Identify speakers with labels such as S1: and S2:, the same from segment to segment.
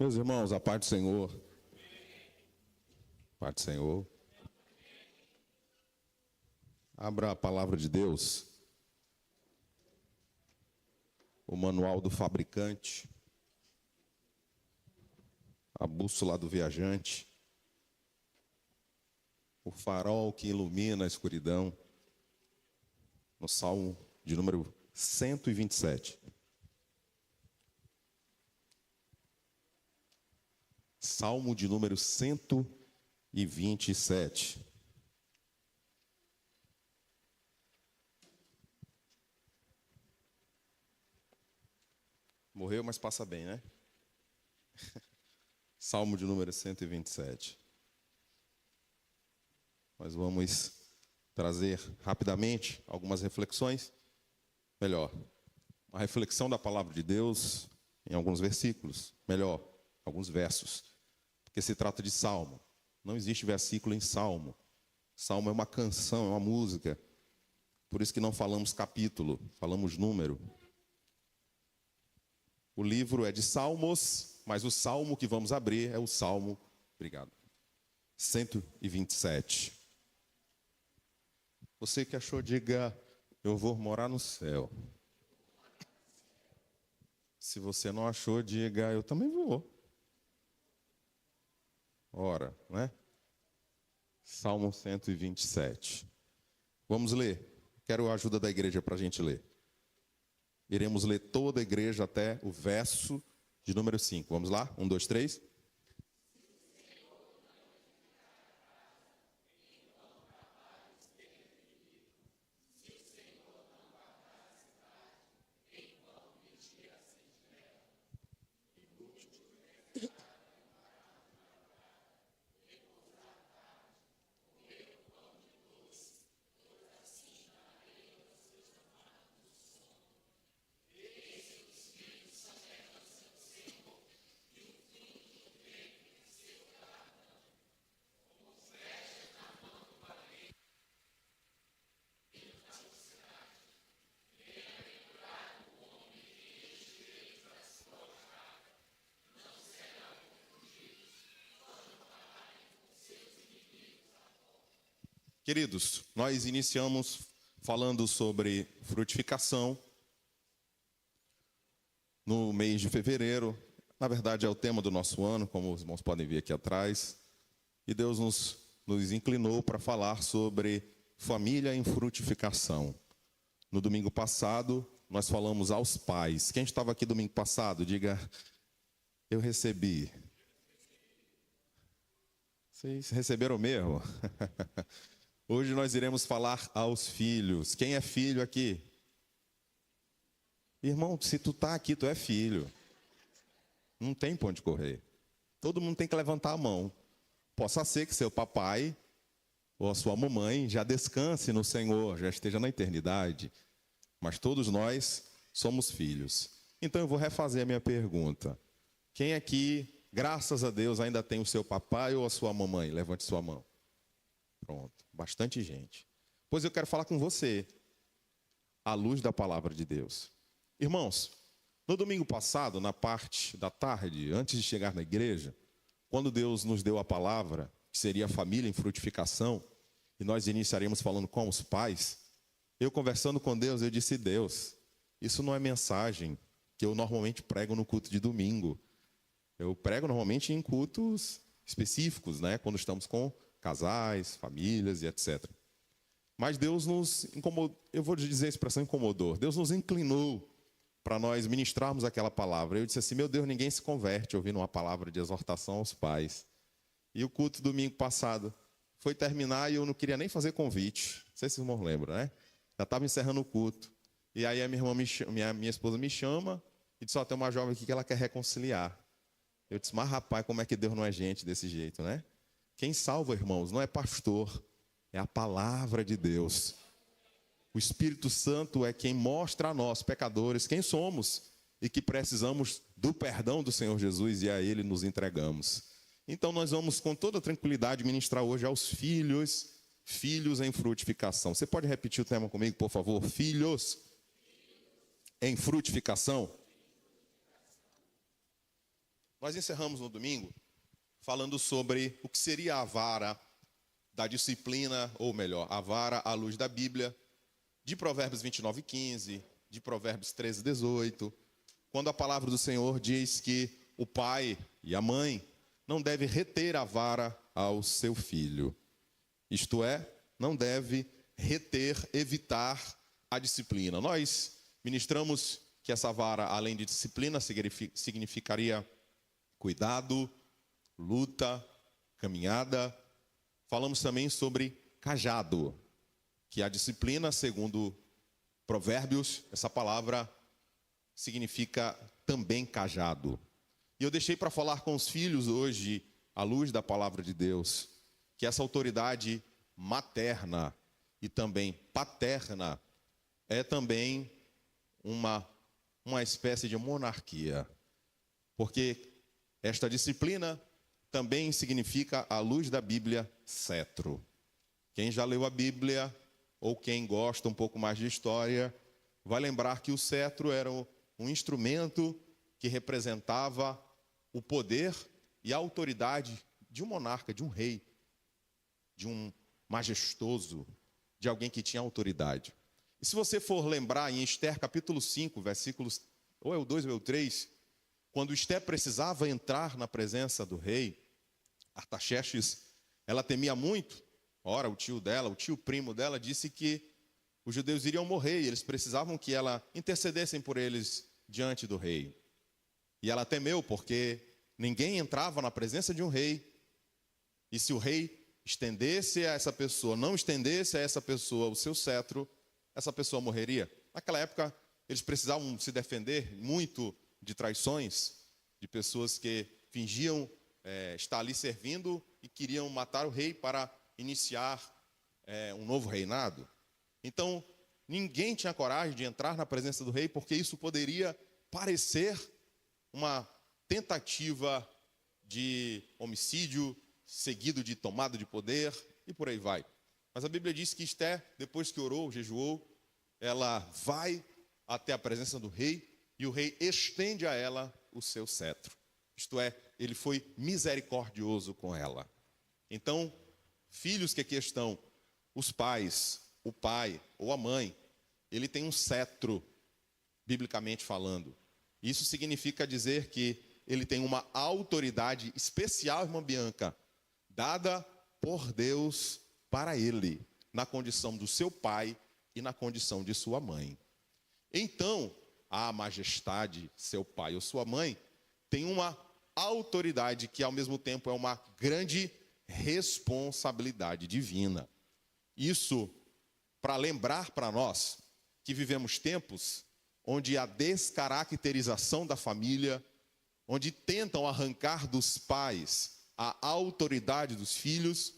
S1: Meus irmãos, a paz do Senhor. Paz do Senhor. Abra a palavra de Deus. O manual do fabricante. A bússola do viajante. O farol que ilumina a escuridão. No Salmo de número 127. Salmo de número 127. Morreu, mas passa bem, né? Salmo de número 127. Nós vamos trazer rapidamente algumas reflexões. Melhor, uma reflexão da palavra de Deus em alguns versículos. Melhor, alguns versos. Porque se trata de salmo. Não existe versículo em salmo. Salmo é uma canção, é uma música. Por isso que não falamos capítulo, falamos número. O livro é de salmos, mas o salmo que vamos abrir é o salmo, obrigado, 127. Você que achou, diga, eu vou morar no céu. Se você não achou, diga, eu também vou. Ora, né? Salmo 127. Vamos ler. Quero a ajuda da igreja para a gente ler. Iremos ler toda a igreja até o verso de número 5. Vamos lá? 1, 2, 3. Queridos, nós iniciamos falando sobre frutificação no mês de fevereiro. Na verdade, é o tema do nosso ano, como os irmãos podem ver aqui atrás. E Deus nos inclinou para falar sobre família em frutificação. No domingo passado, nós falamos aos pais. Quem estava aqui domingo passado, diga, eu recebi. Vocês receberam mesmo? Hoje nós iremos falar aos filhos. Quem é filho aqui? Irmão, se tu está aqui, tu é filho. Não tem para onde correr. Todo mundo tem que levantar a mão. Possa ser que seu papai ou a sua mamãe já descanse no Senhor, já esteja na eternidade. Mas todos nós somos filhos. Então eu vou refazer a minha pergunta. Quem aqui, graças a Deus, ainda tem o seu papai ou a sua mamãe? Levante sua mão. Pronto, bastante gente. Pois eu quero falar com você, à luz da palavra de Deus. Irmãos, no domingo passado, na parte da tarde, antes de chegar na igreja, quando Deus nos deu a palavra, que seria a família em frutificação, e nós iniciaremos falando com os pais, eu conversando com Deus, eu disse, Deus, isso não é mensagem que eu normalmente prego no culto de domingo. Eu prego normalmente em cultos específicos, né? Quando estamos com casais, famílias e etc. Mas Deus nos incomodou, eu vou dizer a expressão incomodou, Deus nos inclinou para nós ministrarmos aquela palavra. Eu disse assim, meu Deus, ninguém se converte ouvindo uma palavra de exortação aos pais. E o culto domingo passado foi terminar e eu não queria nem fazer convite. Não sei se os irmãos lembram, né? Já estava encerrando o culto. E aí a minha irmã, minha esposa me chama e disse, tem uma jovem aqui que ela quer reconciliar. Eu disse, mas rapaz, como é que Deus não é gente desse jeito, né? Quem salva, irmãos, não é pastor, é a palavra de Deus. O Espírito Santo é quem mostra a nós, pecadores, quem somos e que precisamos do perdão do Senhor Jesus e a Ele nos entregamos. Então nós vamos com toda tranquilidade ministrar hoje aos filhos em frutificação. Você pode repetir o tema comigo, por favor? Filhos em frutificação. Nós encerramos no domingo falando sobre o que seria a vara da disciplina, ou melhor, a vara à luz da Bíblia, de Provérbios 29:15, de Provérbios 13:18, quando a palavra do Senhor diz que o pai e a mãe não devem reter a vara ao seu filho. Isto é, não deve reter, evitar a disciplina. Nós ministramos que essa vara, além de disciplina, significaria cuidado, luta, caminhada. Falamos também sobre cajado, que a disciplina, segundo Provérbios, essa palavra significa também cajado. E eu deixei para falar com os filhos hoje, à luz da palavra de Deus, que essa autoridade materna e também paterna é também uma espécie de monarquia. Porque esta disciplina também significa, à luz da Bíblia, cetro. Quem já leu a Bíblia, ou quem gosta um pouco mais de história, vai lembrar que o cetro era um instrumento que representava o poder e a autoridade de um monarca, de um rei, de um majestoso, de alguém que tinha autoridade. E se você for lembrar em Esther capítulo 5, versículos, ou é o 2 ou é o 3, quando Esther precisava entrar na presença do rei, Artaxerxes, ela temia muito. Ora, o tio dela, o tio primo dela, disse que os judeus iriam morrer e eles precisavam que ela intercedessem por eles diante do rei. E ela temeu porque ninguém entrava na presença de um rei, e se o rei estendesse a essa pessoa, não estendesse a essa pessoa o seu cetro, essa pessoa morreria. Naquela época, eles precisavam se defender muito de traições, de pessoas que fingiam estar ali servindo e queriam matar o rei para iniciar um novo reinado. Então, ninguém tinha coragem de entrar na presença do rei, porque isso poderia parecer uma tentativa de homicídio, seguido de tomada de poder, e por aí vai. Mas a Bíblia diz que Esther, depois que orou, jejuou, ela vai até a presença do rei, e o rei estende a ela o seu cetro. Isto é, ele foi misericordioso com ela. Então, filhos que aqui estão, os pais, o pai ou a mãe, ele tem um cetro, biblicamente falando. Isso significa dizer que ele tem uma autoridade especial, irmã Bianca, dada por Deus para ele, na condição do seu pai e na condição de sua mãe. Então, a majestade, seu pai ou sua mãe, tem uma autoridade que ao mesmo tempo é uma grande responsabilidade divina. Isso para lembrar para nós que vivemos tempos onde a descaracterização da família, onde tentam arrancar dos pais a autoridade dos filhos,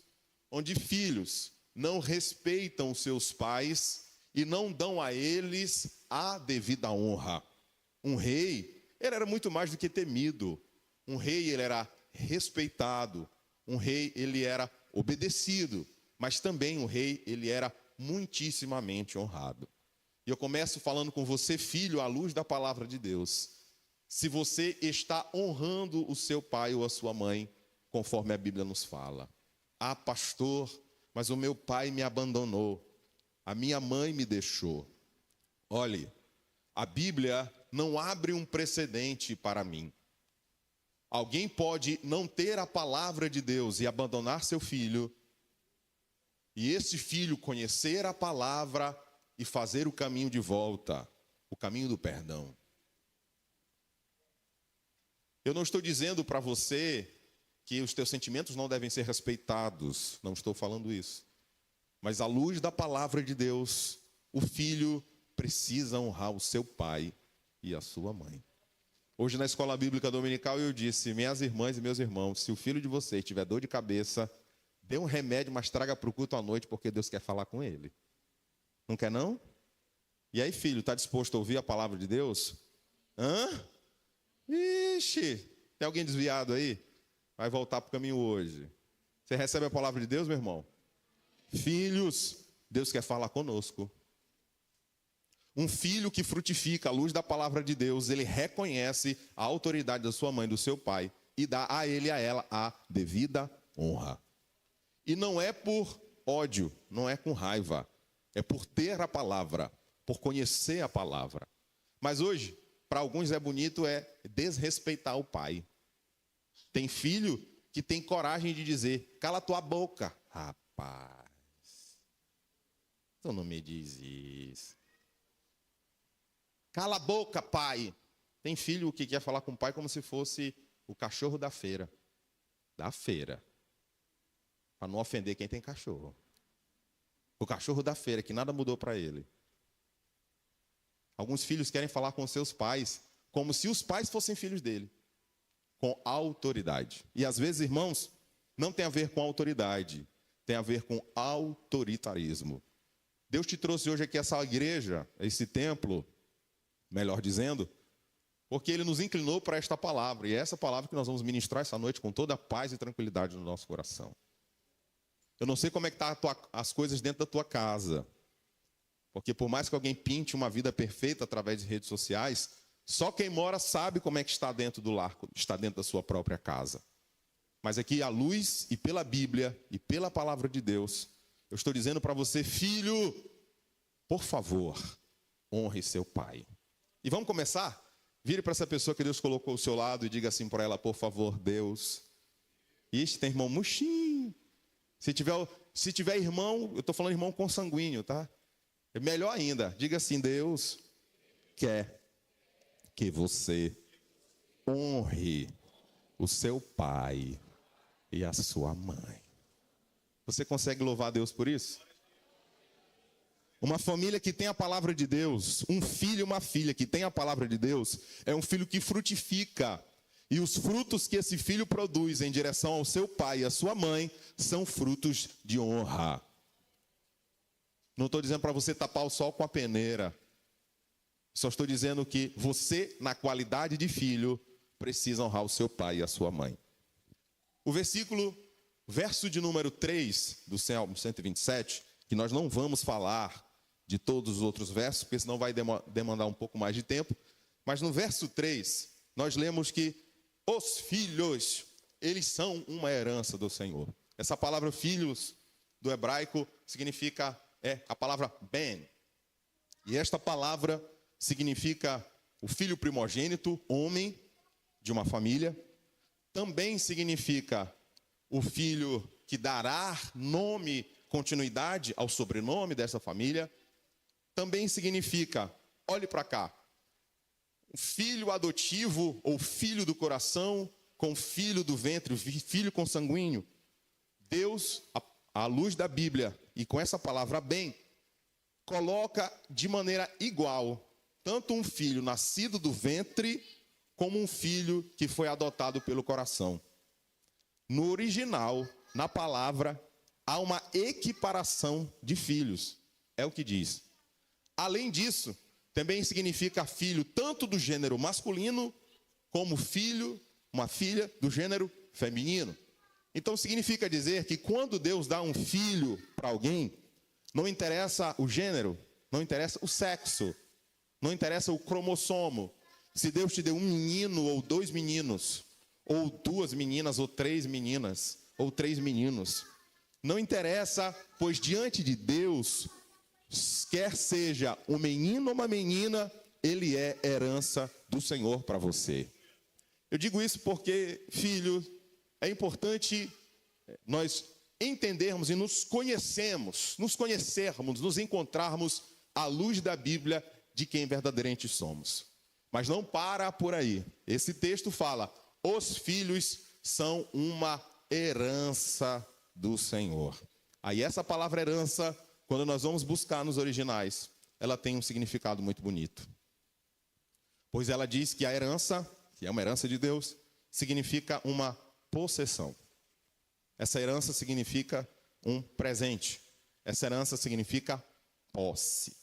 S1: onde filhos não respeitam seus pais e não dão a eles a devida honra. Um rei, ele era muito mais do que temido. Um rei, ele era respeitado. Um rei, ele era obedecido. Mas também um rei, ele era muitíssimamente honrado. E eu começo falando com você, filho, à luz da palavra de Deus. Se você está honrando o seu pai ou a sua mãe, conforme a Bíblia nos fala. Ah, pastor, mas o meu pai me abandonou. A minha mãe me deixou. Olhe, a Bíblia não abre um precedente para mim. Alguém pode não ter a palavra de Deus e abandonar seu filho, e esse filho conhecer a palavra e fazer o caminho de volta, o caminho do perdão. Eu não estou dizendo para você que os teus sentimentos não devem ser respeitados, não estou falando isso. Mas à luz da palavra de Deus, o filho precisa honrar o seu pai e a sua mãe. Hoje na escola bíblica dominical eu disse, minhas irmãs e meus irmãos, se o filho de vocês tiver dor de cabeça, dê um remédio, mas traga para o culto à noite, porque Deus quer falar com ele. Não quer não? E aí, filho, está disposto a ouvir a palavra de Deus? Hã? Ixi, tem alguém desviado aí? Vai voltar para o caminho hoje. Você recebe a palavra de Deus, meu irmão? Filhos, Deus quer falar conosco. Um filho que frutifica à luz da palavra de Deus, ele reconhece a autoridade da sua mãe, do seu pai, e dá a ele e a ela a devida honra. E não é por ódio, não é com raiva, é por ter a palavra, por conhecer a palavra. Mas hoje, para alguns é bonito desrespeitar o pai. Tem filho que tem coragem de dizer, cala tua boca. Rapaz, tu não me diz isso. Cala a boca, pai. Tem filho que quer falar com o pai como se fosse o cachorro da feira. Da feira. Para não ofender quem tem cachorro. O cachorro da feira, que nada mudou para ele. Alguns filhos querem falar com seus pais como se os pais fossem filhos dele. Com autoridade. E às vezes, irmãos, não tem a ver com autoridade. Tem a ver com autoritarismo. Deus te trouxe hoje aqui essa igreja, esse templo, melhor dizendo, porque Ele nos inclinou para esta palavra. E é essa palavra que nós vamos ministrar essa noite com toda a paz e tranquilidade no nosso coração. Eu não sei como é que estão as coisas dentro da tua casa. Porque por mais que alguém pinte uma vida perfeita através de redes sociais, só quem mora sabe como é que está dentro do lar, está dentro da sua própria casa. Mas aqui à luz e pela Bíblia e pela palavra de Deus, eu estou dizendo para você, filho, por favor, honre seu pai. E vamos começar? Vire para essa pessoa que Deus colocou ao seu lado e diga assim para ela, por favor, Deus. Ixi, tem irmão murchinho. Se tiver irmão, eu estou falando irmão consanguíneo, tá? É melhor ainda, diga assim, Deus quer que você honre o seu pai e a sua mãe. Você consegue louvar a Deus por isso? Uma família que tem a palavra de Deus, um filho e uma filha que tem a palavra de Deus, é um filho que frutifica. E os frutos que esse filho produz em direção ao seu pai e à sua mãe são frutos de honra. Não estou dizendo para você tapar o sol com a peneira. Só estou dizendo que você, na qualidade de filho, precisa honrar o seu pai e a sua mãe. O verso de número 3 do Salmo 127, que nós não vamos falar de todos os outros versos, porque senão vai demandar um pouco mais de tempo. Mas no verso 3, nós lemos que os filhos, eles são uma herança do Senhor. Essa palavra filhos, do hebraico, significa, a palavra ben. E esta palavra significa o filho primogênito, homem de uma família. Também significa o filho que dará nome, continuidade ao sobrenome dessa família. Também significa, olhe para cá, filho adotivo ou filho do coração com filho do ventre, filho consanguíneo. Deus, à luz da Bíblia e com essa palavra bem, coloca de maneira igual tanto um filho nascido do ventre como um filho que foi adotado pelo coração. No original, na palavra, há uma equiparação de filhos. É o que diz. Além disso, também significa filho tanto do gênero masculino, como filho, uma filha do gênero feminino. Então significa dizer que quando Deus dá um filho para alguém, não interessa o gênero, não interessa o sexo, não interessa o cromossomo. Se Deus te deu um menino ou dois meninos, ou duas meninas, ou três meninas, ou três meninos, não interessa, pois diante de Deus, quer seja um menino ou uma menina, ele é herança do Senhor para você. Eu digo isso porque, filho, é importante nós entendermos e nos conhecermos, nos encontrarmos à luz da Bíblia de quem verdadeiramente somos. Mas não para por aí. Esse texto fala, os filhos são uma herança do Senhor. Aí essa palavra herança, quando nós vamos buscar nos originais, ela tem um significado muito bonito. Pois ela diz que a herança, que é uma herança de Deus, significa uma possessão. Essa herança significa um presente. Essa herança significa posse.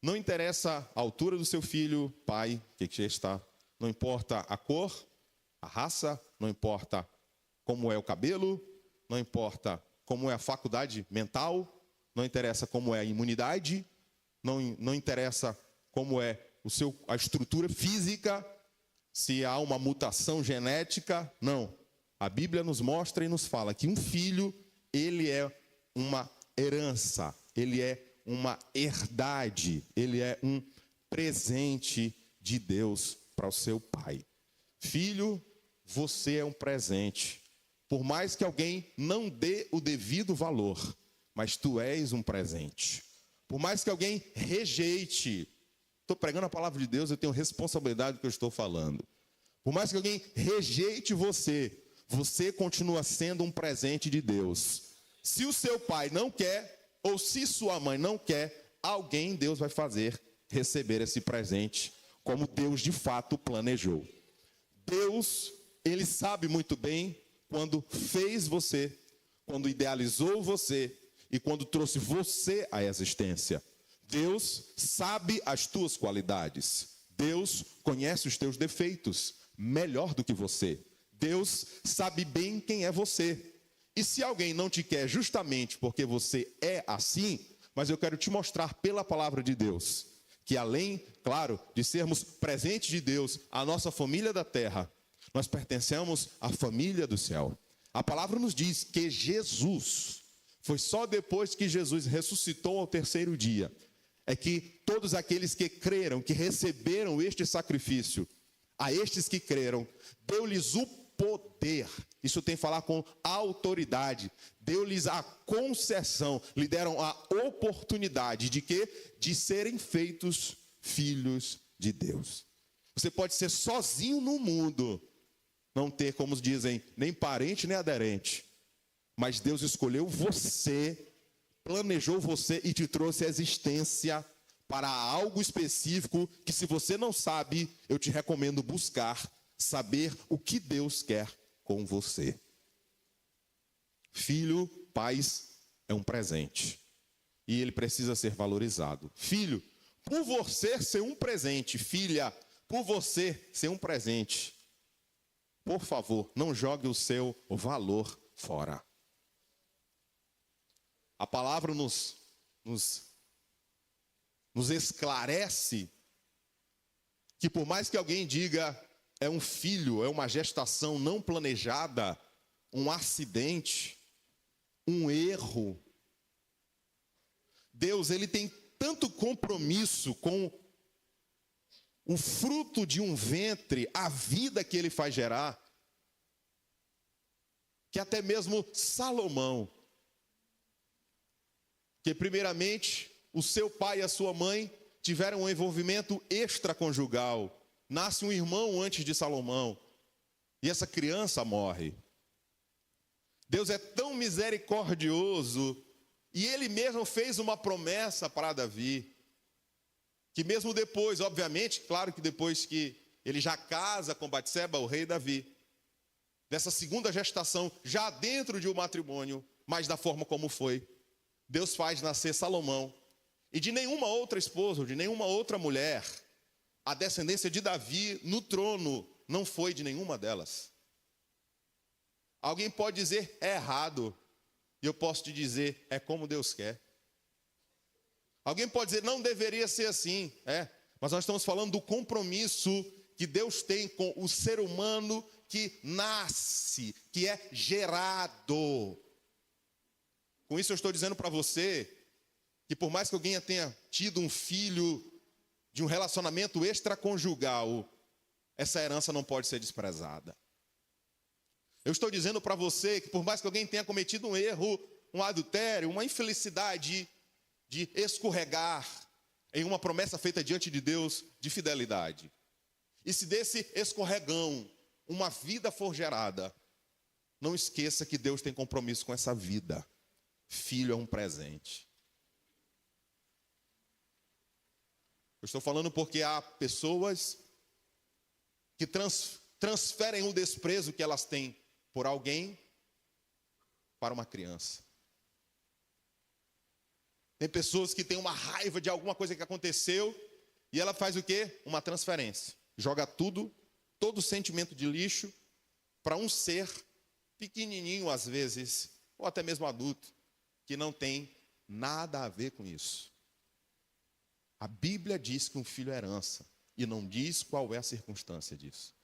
S1: Não interessa a altura do seu filho, pai, que já está. Não importa a cor, a raça, não importa como é o cabelo, não importa como é a faculdade mental, não interessa como é a imunidade, não interessa como é a estrutura física, se há uma mutação genética, não. A Bíblia nos mostra e nos fala que um filho, ele é uma herança, ele é uma herdade, ele é um presente de Deus para o seu pai. Filho, você é um presente. Por mais que alguém não dê o devido valor, mas tu és um presente. Por mais que alguém rejeite, estou pregando a palavra de Deus, eu tenho responsabilidade do que eu estou falando. Por mais que alguém rejeite você, você continua sendo um presente de Deus. Se o seu pai não quer, ou se sua mãe não quer, alguém Deus vai fazer receber esse presente, como Deus de fato planejou. Deus, Ele sabe muito bem quando fez você, quando idealizou você e quando trouxe você à existência. Deus sabe as tuas qualidades. Deus conhece os teus defeitos melhor do que você. Deus sabe bem quem é você. E se alguém não te quer justamente porque você é assim, mas eu quero te mostrar pela palavra de Deus, que além, claro, de sermos presentes de Deus, a nossa família da terra, nós pertencemos à família do céu. A palavra nos diz que Jesus, foi só depois que Jesus ressuscitou ao terceiro dia, é que todos aqueles que creram, que receberam este sacrifício, a estes que creram, deu-lhes o poder, isso tem a falar com autoridade, deu-lhes a concessão, lhe deram a oportunidade de quê? De serem feitos filhos de Deus. Você pode ser sozinho no mundo, não ter, como dizem, nem parente nem aderente, mas Deus escolheu você, planejou você e te trouxe a existência para algo específico que, se você não sabe, eu te recomendo buscar, saber o que Deus quer com você. Filho, pais, é um presente e ele precisa ser valorizado. Filho, por você ser um presente, filha, por você ser um presente, por favor, não jogue o seu valor fora. A palavra nos esclarece que, por mais que alguém diga é um filho, é uma gestação não planejada, um acidente, um erro, Deus, ele tem tanto compromisso com o fruto de um ventre, a vida que ele faz gerar, que até mesmo Salomão, que primeiramente o seu pai e a sua mãe tiveram um envolvimento extraconjugal, nasce um irmão antes de Salomão, e essa criança morre. Deus é tão misericordioso, e ele mesmo fez uma promessa para Davi, que mesmo depois, obviamente, claro que depois que ele já casa com Batseba, o rei Davi, dessa segunda gestação, já dentro de um matrimônio, mas da forma como foi, Deus faz nascer Salomão, e de nenhuma outra esposa, ou de nenhuma outra mulher, a descendência de Davi no trono não foi de nenhuma delas. Alguém pode dizer, é errado, e eu posso te dizer, é como Deus quer. Alguém pode dizer, não deveria ser assim, mas nós estamos falando do compromisso que Deus tem com o ser humano que nasce, que é gerado. Com isso eu estou dizendo para você, que por mais que alguém tenha tido um filho de um relacionamento extraconjugal, essa herança não pode ser desprezada. Eu estou dizendo para você que por mais que alguém tenha cometido um erro, um adultério, uma infelicidade de escorregar em uma promessa feita diante de Deus de fidelidade, e se desse escorregão uma vida for gerada, não esqueça que Deus tem compromisso com essa vida. Filho é um presente. Eu estou falando porque há pessoas que transferem o desprezo que elas têm por alguém para uma criança. Tem pessoas que têm uma raiva de alguma coisa que aconteceu e ela faz o quê? Uma transferência. Joga tudo, todo sentimento de lixo para um ser pequenininho às vezes, ou até mesmo adulto, que não tem nada a ver com isso. A Bíblia diz que um filho é herança e não diz qual é a circunstância disso.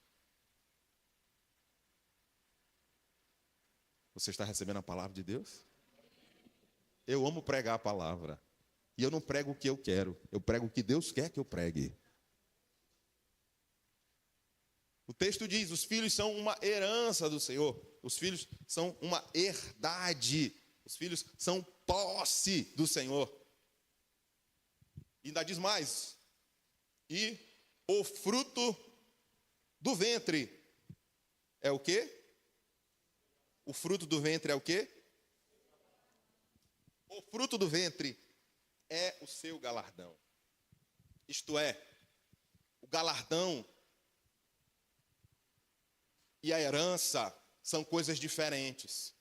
S1: Você está recebendo a palavra de Deus? Eu amo pregar a palavra. E eu não prego o que eu quero, eu prego o que Deus quer que eu pregue. O texto diz: os filhos são uma herança do Senhor. Os filhos são uma herdade. Os filhos são posse do Senhor. E ainda diz mais: e o fruto do ventre é o quê? O fruto do ventre é o quê? O fruto do ventre é o seu galardão. Isto é, o galardão e a herança são coisas diferentes.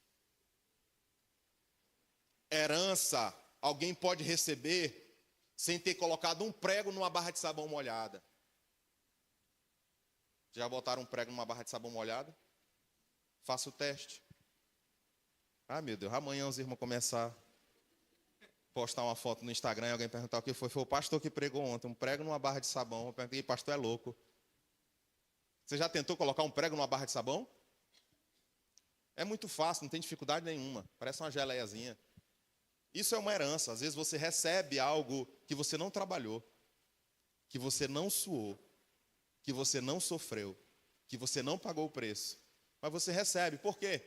S1: Herança, alguém pode receber sem ter colocado um prego numa barra de sabão molhada. Já botaram um prego numa barra de sabão molhada? Faça o teste. Ah, meu Deus, amanhã os irmãos começar a postar uma foto no Instagram e alguém perguntar o que foi. Foi o pastor que pregou ontem, um prego numa barra de sabão. Eu perguntei: pastor é louco. Você já tentou colocar um prego numa barra de sabão? É muito fácil, não tem dificuldade nenhuma. Parece uma geleiazinha. Isso é uma herança. Às vezes você recebe algo que você não trabalhou, que você não suou, que você não sofreu, que você não pagou o preço. Mas você recebe. Por quê?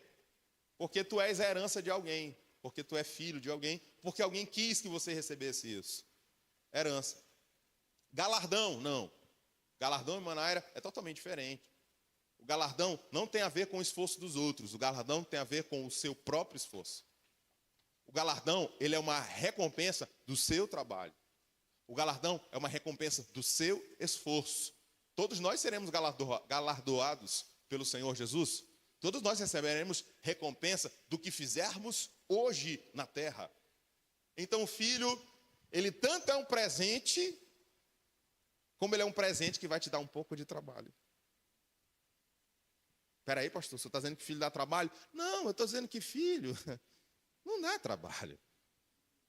S1: Porque tu és a herança de alguém. Porque tu é filho de alguém. Porque alguém quis que você recebesse isso. Herança. Galardão, não. Galardão e Manaira é totalmente diferente. O galardão não tem a ver com o esforço dos outros. O galardão tem a ver com o seu próprio esforço. O galardão, ele é uma recompensa do seu trabalho. O galardão é uma recompensa do seu esforço. Todos nós seremos galardoados pelo Senhor Jesus. Todos nós receberemos recompensa do que fizermos hoje na terra. Então o filho, ele tanto é um presente, como ele é um presente que vai te dar um pouco de trabalho. Espera aí, pastor, você está dizendo que filho dá trabalho? Não, eu estou dizendo que filho não dá trabalho.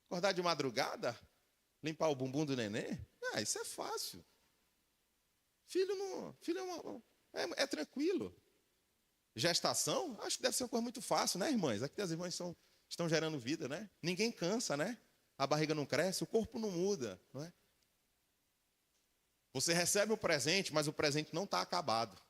S1: Acordar de madrugada, limpar o bumbum do nenê, isso é fácil. Filho é tranquilo. Gestação, acho que deve ser uma coisa muito fácil, né, irmãs? Aqui as irmãs estão gerando vida, né? Ninguém cansa, né? A barriga não cresce, o corpo não muda, não é? Você recebe o presente, mas o presente não está acabado.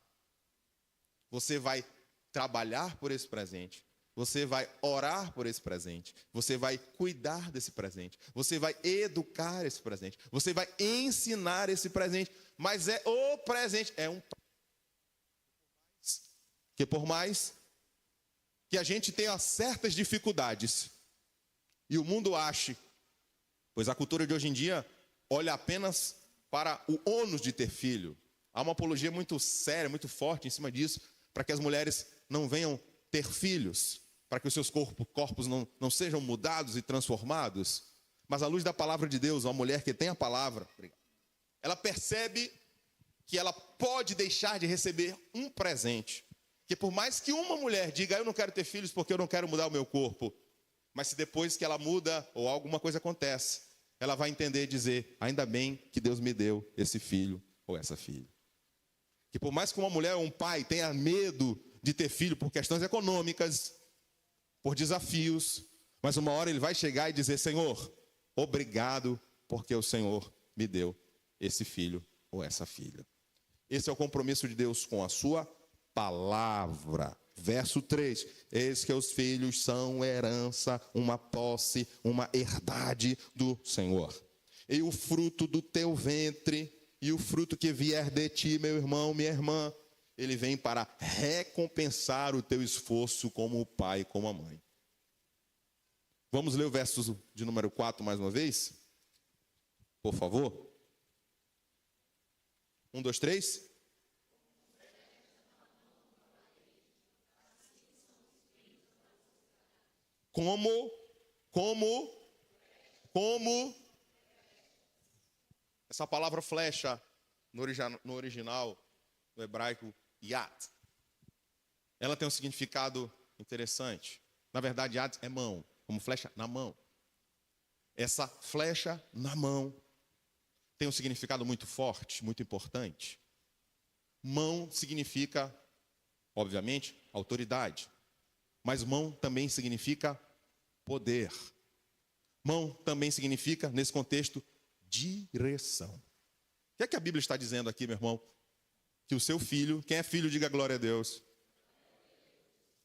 S1: Você vai trabalhar por esse presente. Você vai orar por esse presente. Você vai cuidar desse presente. Você vai educar esse presente. Você vai ensinar esse presente. Mas é o presente. É um que por mais que a gente tenha certas dificuldades e o mundo ache, pois a cultura de hoje em dia olha apenas para o ônus de ter filho. Há uma apologia muito séria, muito forte em cima disso, para que as mulheres não venham ter filhos, para que os seus corpos não sejam mudados e transformados. Mas à luz da palavra de Deus, uma mulher que tem a palavra, ela percebe que ela pode deixar de receber um presente. Que por mais que uma mulher diga: eu não quero ter filhos porque eu não quero mudar o meu corpo, mas se depois que ela muda ou alguma coisa acontece, ela vai entender e dizer: ainda bem que Deus me deu esse filho ou essa filha. Que por mais que uma mulher ou um pai tenha medo de ter filho por questões econômicas, por desafios, mas uma hora ele vai chegar e dizer: Senhor, obrigado porque o Senhor me deu esse filho ou essa filha. Esse é o compromisso de Deus com a sua palavra. Verso 3: eis que os filhos são herança, uma posse, uma herdade do Senhor. E o fruto do teu ventre, e o fruto que vier de ti, meu irmão, minha irmã, ele vem para recompensar o teu esforço como o pai e como a mãe. Vamos ler o verso de número 4 mais uma vez? Por favor. 1, 2, 3. Como, essa palavra flecha, no original, no hebraico, yat, ela tem um significado interessante. Na verdade, yat é mão, como flecha na mão. Essa flecha na mão tem um significado muito forte, muito importante. Mão significa, obviamente, autoridade. Mas mão também significa poder. Mão também significa, nesse contexto, direção. O que é que a Bíblia está dizendo aqui, meu irmão? Que o seu filho, quem é filho, diga glória a Deus.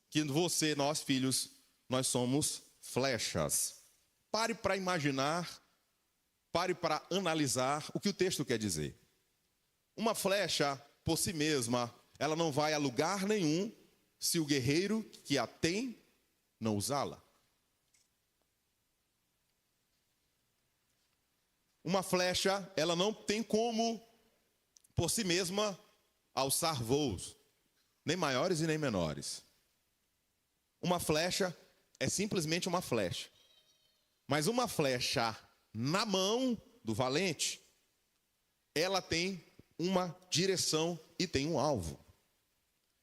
S1: Que você, nós filhos, nós somos flechas. Pare para imaginar, pare para analisar o que o texto quer dizer. Uma flecha, por si mesma, ela não vai a lugar nenhum se o guerreiro que a tem não usá-la. Uma flecha, ela não tem como, por si mesma, alçar voos, nem maiores e nem menores. Uma flecha é simplesmente uma flecha. Mas uma flecha na mão do valente, ela tem uma direção e tem um alvo.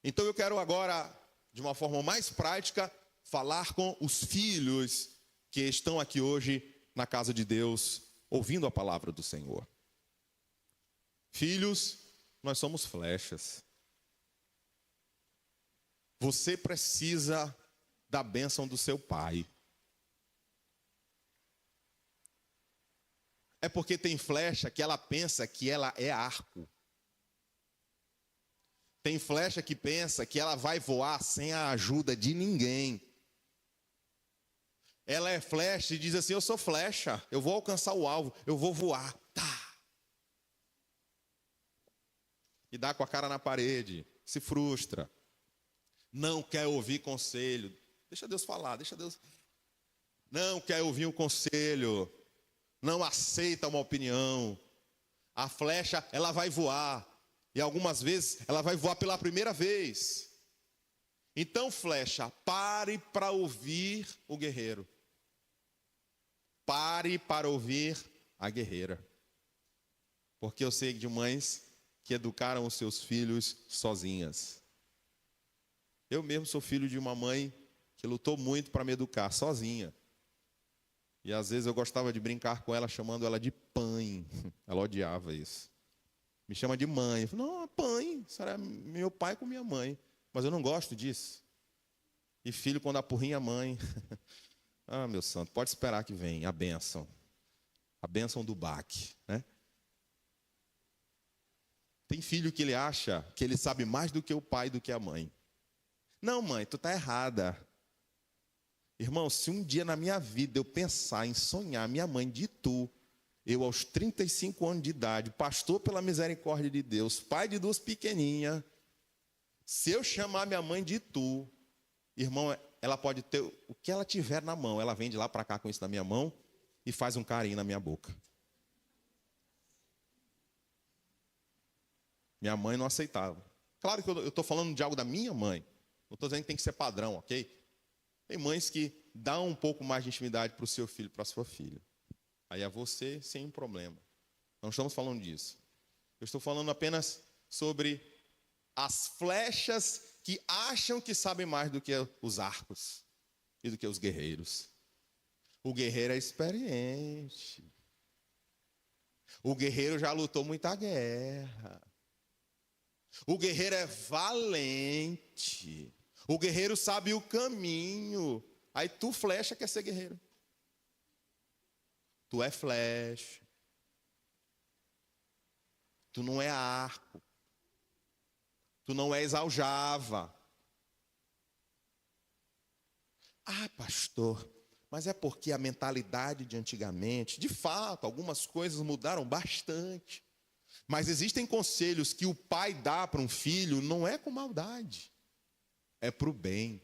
S1: Então eu quero agora, de uma forma mais prática, falar com os filhos que estão aqui hoje na casa de Deus, ouvindo a palavra do Senhor. Filhos, nós somos flechas. Você precisa da bênção do seu pai. É porque tem flecha que ela pensa que ela é arco. Tem flecha que pensa que ela vai voar sem a ajuda de ninguém. Ela é flecha e diz assim: eu sou flecha, eu vou alcançar o alvo, eu vou voar. Tá. E dá com a cara na parede, se frustra. Não quer ouvir conselho. Deixa Deus falar, deixa Deus. Não quer ouvir um conselho. Não aceita uma opinião. A flecha, ela vai voar. E algumas vezes, ela vai voar pela primeira vez. Então, flecha, pare para ouvir o guerreiro. Pare para ouvir a guerreira. Porque eu sei de mães que educaram os seus filhos sozinhas. Eu mesmo sou filho de uma mãe que lutou muito para me educar sozinha. E às vezes eu gostava de brincar com ela, chamando ela de pãe. Ela odiava isso. Me chama de mãe. Eu falo, não, pãe, isso era meu pai com minha mãe. Mas eu não gosto disso. E filho, quando apurrinha a mãe. Ah, meu santo, pode esperar que vem a bênção. A bênção do baque, né? Tem filho que ele acha que ele sabe mais do que o pai, do que a mãe. Não, mãe, tu está errada. Irmão, se um dia na minha vida eu pensar em sonhar minha mãe de tu, eu aos 35 anos de idade, pastor pela misericórdia de Deus, pai de duas pequeninhas, se eu chamar minha mãe de tu, irmão, ela pode ter o que ela tiver na mão, ela vem de lá para cá com isso na minha mão e faz um carinho na minha boca. Minha mãe não aceitava. Claro que eu estou falando de algo da minha mãe, não estou dizendo que tem que ser padrão, ok? Tem mães que dão um pouco mais de intimidade para o seu filho, para a sua filha. Aí é você sem um problema. Não estamos falando disso. Eu estou falando apenas sobre as flechas que acham que sabem mais do que os arcos e do que os guerreiros. O guerreiro é experiente. O guerreiro já lutou muita guerra. O guerreiro é valente. O guerreiro sabe o caminho. Aí tu, flecha, quer ser guerreiro. Tu é flecha. Tu não é arco. Tu não és aljava. Ah, pastor, mas é porque a mentalidade de antigamente, de fato, algumas coisas mudaram bastante. Mas existem conselhos que o pai dá para um filho, não é com maldade. É para o bem.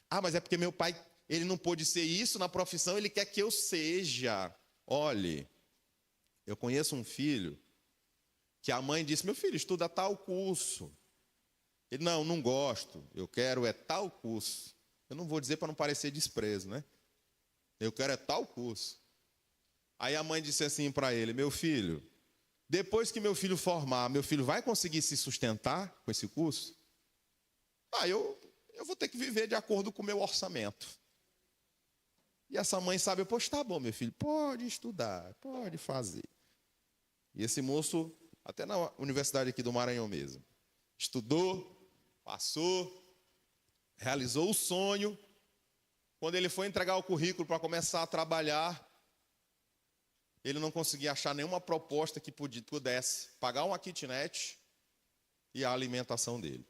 S1: Ah, mas é porque meu pai, ele não pôde ser isso na profissão, ele quer que eu seja. Olhe, eu conheço um filho que a mãe disse: meu filho, estuda tal curso. Ele: não gosto, eu quero é tal curso. Eu não vou dizer para não parecer desprezo, né? Eu quero é tal curso. Aí a mãe disse assim para ele: meu filho, depois que meu filho formar, meu filho vai conseguir se sustentar com esse curso? Ah, eu vou ter que viver de acordo com o meu orçamento. E essa mãe sabe, pois tá bom, meu filho, pode estudar, pode fazer. E esse moço, até na universidade aqui do Maranhão mesmo, estudou, passou, realizou o sonho. Quando ele foi entregar o currículo para começar a trabalhar, ele não conseguia achar nenhuma proposta que pudesse pagar uma kitnet e a alimentação dele.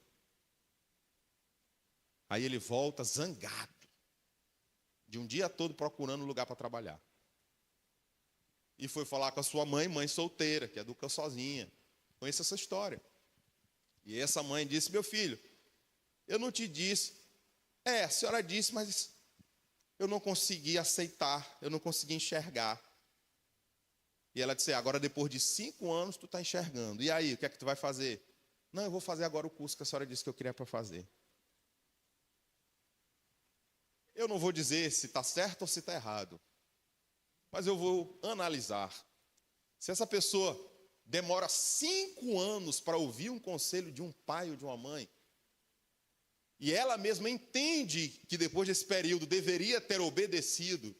S1: Aí ele volta zangado, de um dia todo procurando lugar para trabalhar. E foi falar com a sua mãe solteira, que educa sozinha. Conhece essa história. E essa mãe disse, meu filho, eu não te disse. A senhora disse, mas eu não consegui aceitar, eu não consegui enxergar. E ela disse, agora depois de 5 anos tu está enxergando. E aí, o que é que tu vai fazer? Não, eu vou fazer agora o curso que a senhora disse que eu queria para fazer. Eu não vou dizer se está certo ou se está errado. Mas eu vou analisar. Se essa pessoa demora 5 anos para ouvir um conselho de um pai ou de uma mãe, e ela mesma entende que depois desse período deveria ter obedecido,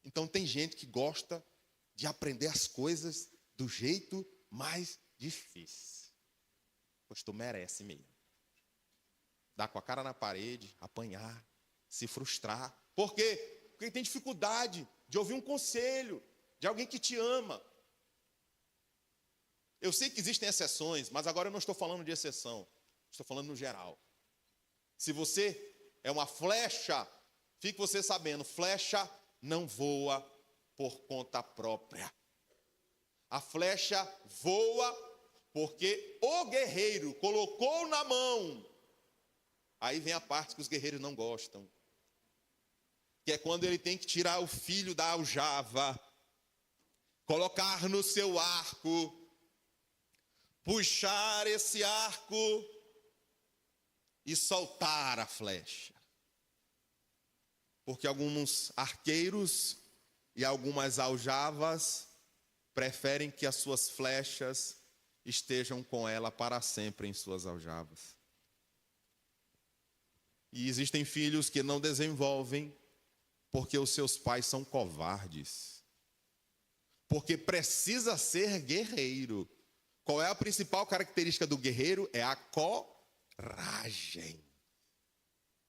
S1: então tem gente que gosta de aprender as coisas do jeito mais difícil. Pois tu merece mesmo. Dar com a cara na parede, apanhar, se frustrar. Por quê? Porque tem dificuldade de ouvir um conselho de alguém que te ama. Eu sei que existem exceções, mas agora eu não estou falando de exceção. Estou falando no geral. Se você é uma flecha, fique você sabendo, flecha não voa por conta própria. A flecha voa porque o guerreiro colocou na mão. Aí vem a parte que os guerreiros não gostam. Que é quando ele tem que tirar o filho da aljava, colocar no seu arco, puxar esse arco e soltar a flecha. Porque alguns arqueiros e algumas aljavas preferem que as suas flechas estejam com ela para sempre em suas aljavas. E existem filhos que não desenvolvem porque os seus pais são covardes. Porque precisa ser guerreiro. Qual é a principal característica do guerreiro? É a coragem.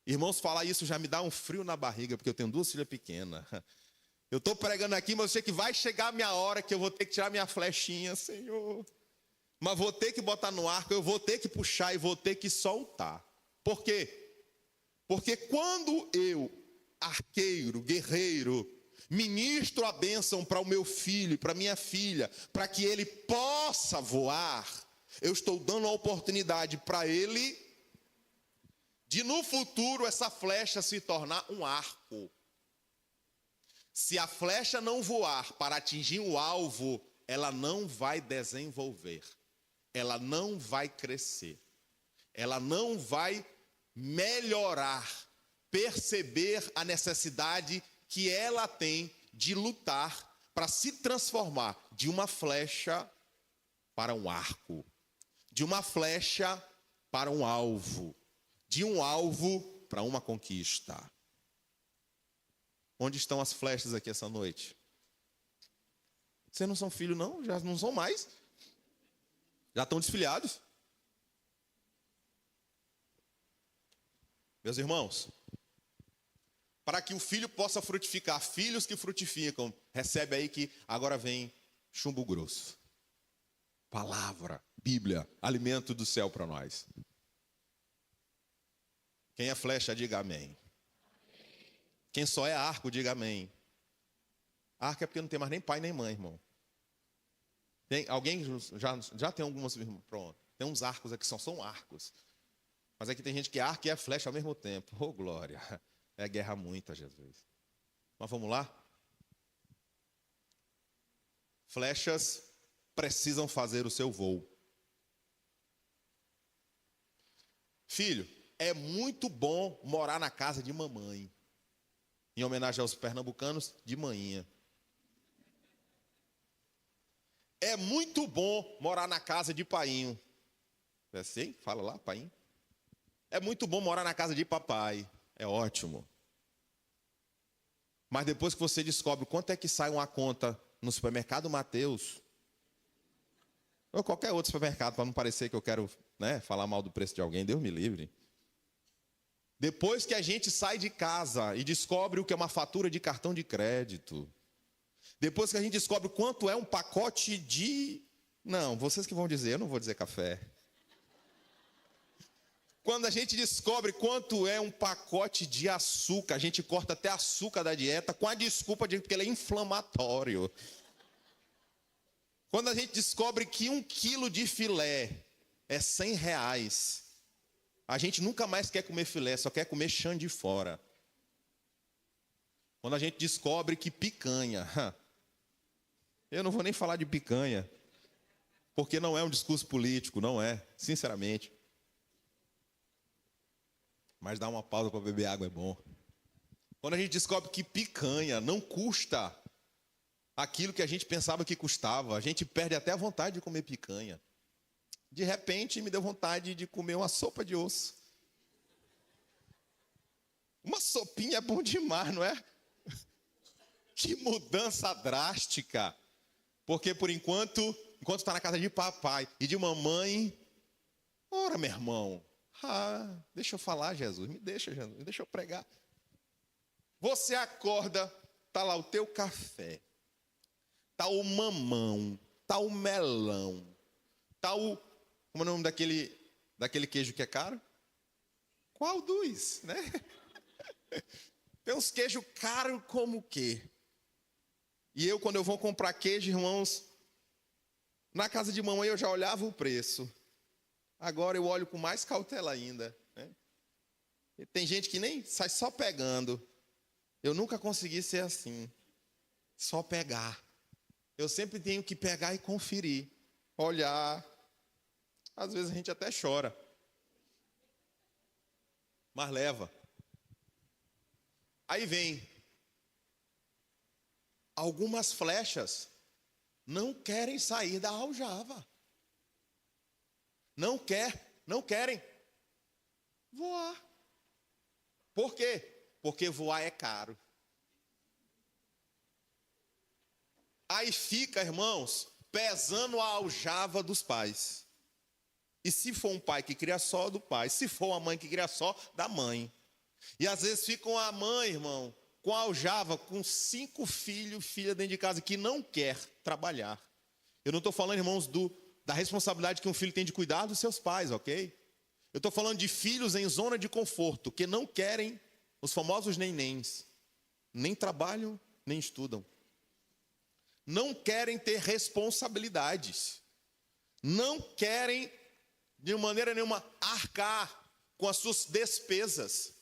S1: Irmãos, falar isso já me dá um frio na barriga, porque eu tenho 2 filhas pequenas. Eu estou pregando aqui, mas eu sei que vai chegar a minha hora que eu vou ter que tirar minha flechinha, Senhor. Mas vou ter que botar no arco, eu vou ter que puxar e vou ter que soltar. Por quê? Porque quando eu, arqueiro, guerreiro, ministro a bênção para o meu filho, para minha filha, para que ele possa voar, eu estou dando a oportunidade para ele de no futuro essa flecha se tornar um arco. Se a flecha não voar para atingir o alvo, ela não vai desenvolver, ela não vai crescer, ela não vai melhorar, perceber a necessidade que ela tem de lutar para se transformar de uma flecha para um arco, de uma flecha para um alvo, de um alvo para uma conquista. Onde estão as flechas aqui essa noite? Vocês não são filhos, não? Já não são mais? Já estão desfiliados? Meus irmãos, para que o filho possa frutificar, filhos que frutificam, recebe aí que agora vem chumbo grosso. Palavra, Bíblia, alimento do céu para nós. Quem é flecha, diga amém. Quem só é arco, diga amém. Arco é porque não tem mais nem pai nem mãe, irmão. Alguém já tem algumas, pronto. Tem uns arcos aqui, são arcos. Mas aqui tem gente que é arco e é flecha ao mesmo tempo. Oh, glória. É guerra muita, Jesus. Mas vamos lá? Flechas precisam fazer o seu voo. Filho, é muito bom morar na casa de mamãe. Em homenagem aos pernambucanos, de manhinha. É muito bom morar na casa de painho. É assim? Fala lá, painho. É muito bom morar na casa de papai. É ótimo. Mas depois que você descobre quanto é que sai uma conta no supermercado Mateus, ou qualquer outro supermercado, para não parecer que eu quero, né, falar mal do preço de alguém, Deus me livre. Depois que a gente sai de casa e descobre o que é uma fatura de cartão de crédito, depois que a gente descobre quanto é um pacote de... Não, vocês que vão dizer, eu não vou dizer café. Quando a gente descobre quanto é um pacote de açúcar, a gente corta até açúcar da dieta com a desculpa de que ele é inflamatório. Quando a gente descobre que 1 quilo de filé é R$100, a gente nunca mais quer comer filé, só quer comer chã de fora. Quando a gente descobre que picanha, eu não vou nem falar de picanha, porque não é um discurso político, não é, sinceramente. Mas dar uma pausa para beber água é bom. Quando a gente descobre que picanha não custa aquilo que a gente pensava que custava, a gente perde até a vontade de comer picanha. De repente, me deu vontade de comer uma sopa de osso. Uma sopinha é bom demais, não é? Que mudança drástica. Porque, por enquanto está na casa de papai e de mamãe, ora, meu irmão, deixa eu falar, Jesus, me deixa eu pregar. Você acorda, está lá o teu café, está o mamão, está o melão, está o... Como é o nome daquele queijo que é caro? Qual dos, né? Tem uns queijos caros como o quê? E eu, quando eu vou comprar queijo, irmãos, na casa de mamãe eu já olhava o preço. Agora eu olho com mais cautela ainda, né? E tem gente que nem sai só pegando. Eu nunca consegui ser assim. Só pegar. Eu sempre tenho que pegar e conferir. Olhar. Às vezes a gente até chora. Mas leva. Aí vem. Algumas flechas não querem sair da aljava. Não querem voar. Por quê? Porque voar é caro. Aí fica, irmãos, pesando a aljava dos pais. E se for um pai que cria só, do pai. Se for uma mãe que cria só, da mãe. E às vezes fica a mãe, irmão, com a aljava, com 5 filhos, filha dentro de casa, que não quer trabalhar. Eu não estou falando, irmãos, da responsabilidade que um filho tem de cuidar dos seus pais, ok? Eu estou falando de filhos em zona de conforto, que não querem, os famosos nenéns, nem trabalham, nem estudam. Não querem ter responsabilidades. Não querem, de maneira nenhuma, arcar com as suas despesas.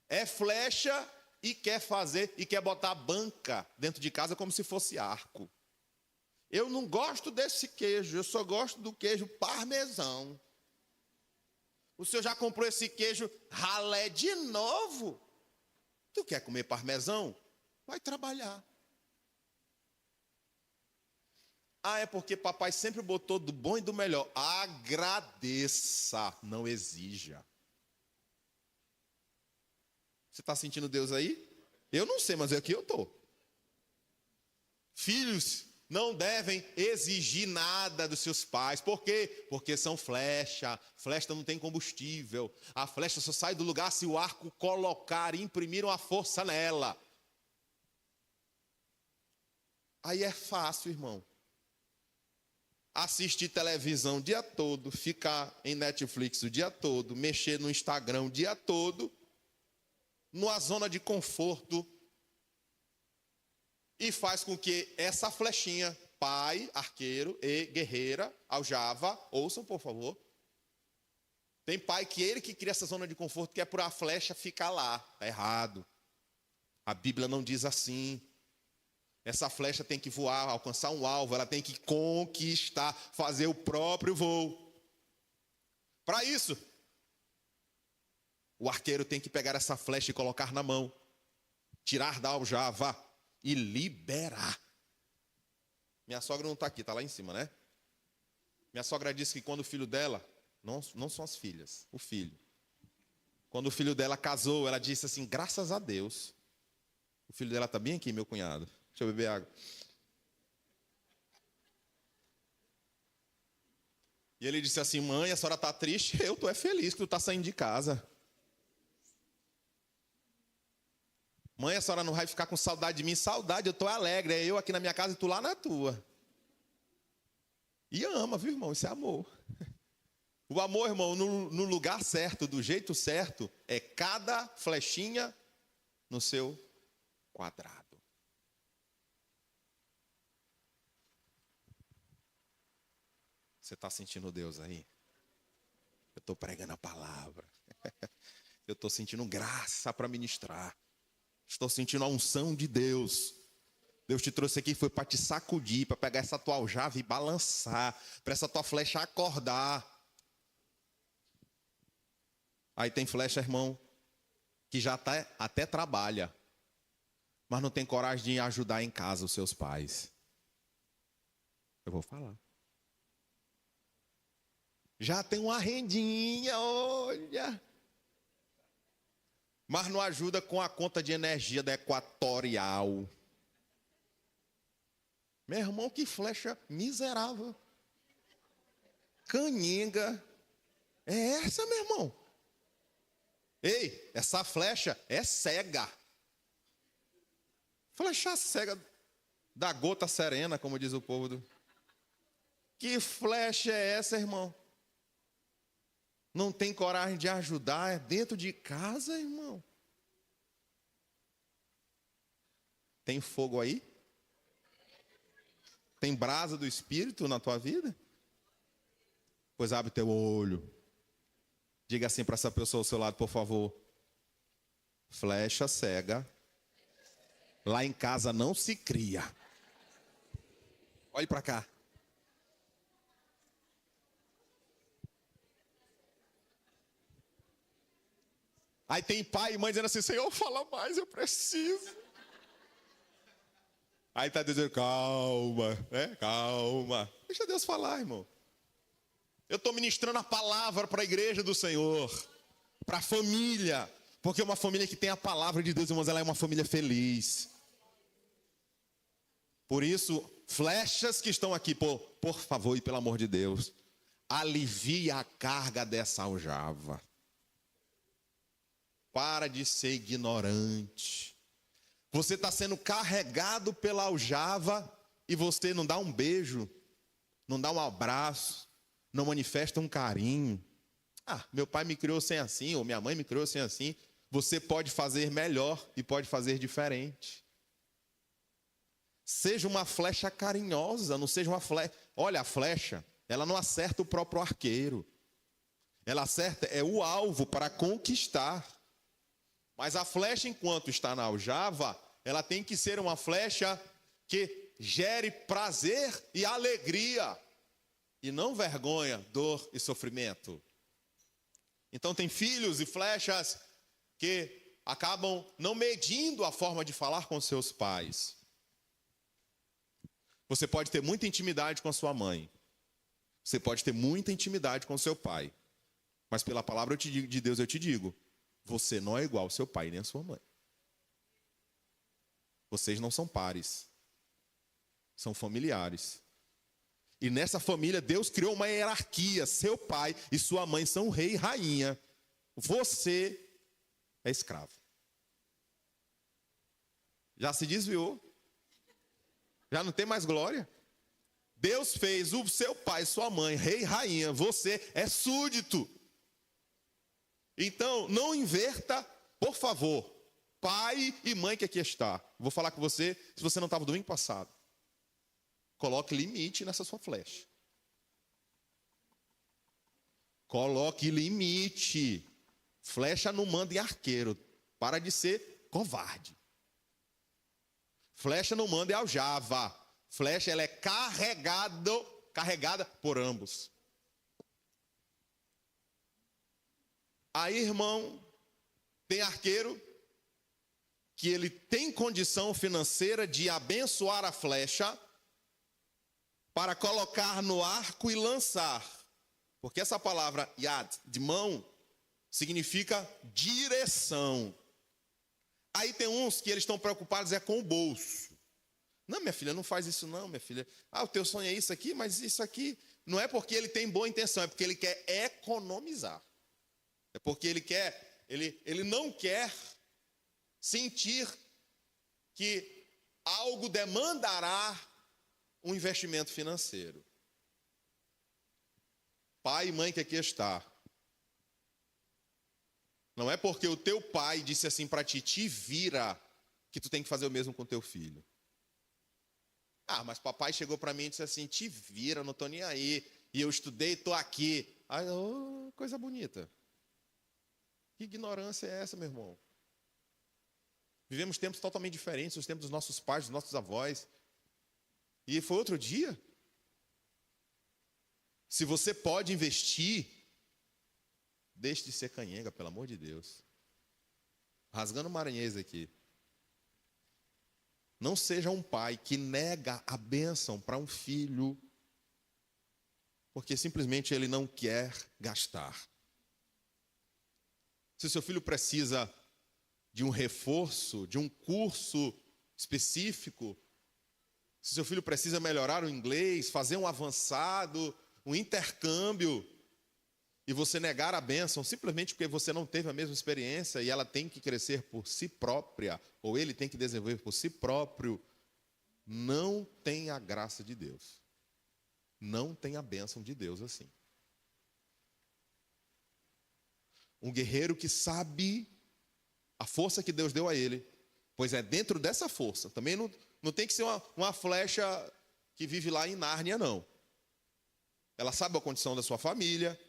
S1: É flecha e quer fazer, e quer botar banca dentro de casa como se fosse arco. Eu não gosto desse queijo, eu só gosto do queijo parmesão. O senhor já comprou esse queijo ralé de novo? Tu quer comer parmesão? Vai trabalhar. É porque papai sempre botou do bom e do melhor. Agradeça, não exija. Você está sentindo Deus aí? Eu não sei, mas aqui eu estou. Filhos não devem exigir nada dos seus pais. Por quê? Porque são flecha. Flecha não tem combustível. A flecha só sai do lugar se o arco colocar e imprimir uma força nela. Aí é fácil, irmão. Assistir televisão o dia todo, ficar em Netflix o dia todo, mexer no Instagram o dia todo, numa zona de conforto, e faz com que essa flechinha, pai, arqueiro e guerreira, aljava, ouçam por favor. Tem pai que ele que cria essa zona de conforto, que é por a flecha ficar lá. Está errado. A Bíblia não diz assim. Essa flecha tem que voar, alcançar um alvo, ela tem que conquistar, fazer o próprio voo. Para isso, o arqueiro tem que pegar essa flecha e colocar na mão, tirar da aljava e liberar. Minha sogra não está aqui, está lá em cima, né? Minha sogra disse que quando o filho dela, não são as filhas, o filho. Quando o filho dela casou, ela disse assim, graças a Deus, O filho dela está bem aqui, meu cunhado. Deixa eu beber água. E ele disse assim: mãe, a senhora está triste? Eu estou feliz que tu está saindo de casa. Mãe, a senhora não vai ficar com saudade de mim? Saudade, eu estou alegre. É eu aqui na minha casa e tu lá na tua. E ama, viu, irmão? Isso é amor. O amor, irmão, no lugar certo, do jeito certo, é cada flechinha no seu quadrado. Você está sentindo Deus aí? Eu estou pregando a palavra. Eu estou sentindo graça para ministrar. Estou sentindo a unção de Deus. Deus te trouxe aqui, foi para te sacudir, para pegar essa tua aljava e balançar, para essa tua flecha acordar. Aí tem flecha, irmão, que já até trabalha, mas não tem coragem de ajudar em casa os seus pais. Eu vou falar. Já tem uma rendinha, olha. Mas não ajuda com a conta de energia da Equatorial. Meu irmão, que flecha miserável. Caninga. É essa, meu irmão. Ei, essa flecha é cega. Flecha cega da gota serena, como diz o povo. Que flecha é essa, irmão? Não tem coragem de ajudar dentro de casa, irmão? Tem fogo aí? Tem brasa do Espírito na tua vida? Pois abre teu olho. Diga assim para essa pessoa ao seu lado, por favor. Flecha cega. Lá em casa não se cria. Olhe para cá. Aí tem pai e mãe dizendo assim: Senhor, fala mais, eu preciso. Aí está dizendo: calma, né? Calma. Deixa Deus falar, irmão. Eu estou ministrando a palavra para a igreja do Senhor, para a família, porque uma família que tem a palavra de Deus, irmãos, ela é uma família feliz. Por isso, flechas que estão aqui, por favor e pelo amor de Deus, alivie a carga dessa aljava. Para de ser ignorante. Você está sendo carregado pela aljava e você não dá um beijo, não dá um abraço, não manifesta um carinho. Ah, meu pai me criou sem assim, ou minha mãe me criou sem assim. Você pode fazer melhor e pode fazer diferente. Seja uma flecha carinhosa, não seja uma flecha. Olha, a flecha, ela não acerta o próprio arqueiro. Ela acerta o alvo para conquistar. Mas a flecha, enquanto está na aljava, ela tem que ser uma flecha que gere prazer e alegria, e não vergonha, dor e sofrimento. Então tem filhos e flechas que acabam não medindo a forma de falar com seus pais. Você pode ter muita intimidade com a sua mãe. Você pode ter muita intimidade com o seu pai. Mas pela palavra de Deus eu te digo, você não é igual ao seu pai nem à sua mãe. Vocês não são pares. São familiares. E nessa família Deus criou uma hierarquia. Seu pai e sua mãe são rei e rainha. Você é escravo. Já se desviou. Já não tem mais glória. Deus fez o seu pai, sua mãe, rei e rainha. Você é súdito. Então, não inverta, por favor. Pai e mãe que aqui está. Vou falar com você, se você não estava domingo passado. Coloque limite nessa sua flecha. Coloque limite. Flecha não manda em arqueiro. Para de ser covarde. Flecha não manda em aljava. Flecha, ela é carregada por ambos. Aí, irmão, tem arqueiro que ele tem condição financeira de abençoar a flecha para colocar no arco e lançar. Porque essa palavra yad, de mão, significa direção. Aí tem uns que eles estão preocupados com o bolso. Não, minha filha, não faz isso não, minha filha. O teu sonho é isso aqui, mas isso aqui não é porque ele tem boa intenção, é porque ele quer economizar. É porque ele não quer sentir que algo demandará um investimento financeiro. Pai e mãe que aqui está. Não é porque o teu pai disse assim para ti, te vira, que tu tem que fazer o mesmo com teu filho. Mas papai chegou para mim e disse assim, te vira, não estou nem aí. E eu estudei, estou aqui. Coisa bonita. Que ignorância é essa, meu irmão? Vivemos tempos totalmente diferentes, os tempos dos nossos pais, dos nossos avós. E foi outro dia. Se você pode investir, deixe de ser canhenga, pelo amor de Deus. Rasgando maranhês aqui. Não seja um pai que nega a bênção para um filho, porque simplesmente ele não quer gastar. Se seu filho precisa de um reforço, de um curso específico, se seu filho precisa melhorar o inglês, fazer um avançado, um intercâmbio, e você negar a bênção simplesmente porque você não teve a mesma experiência e ela tem que crescer por si própria, ou ele tem que desenvolver por si próprio, não tem a graça de Deus. Não tem a bênção de Deus assim. Um guerreiro que sabe a força que Deus deu a ele, pois é dentro dessa força. Também não tem que ser uma flecha que vive lá em Nárnia, não. Ela sabe a condição da sua família,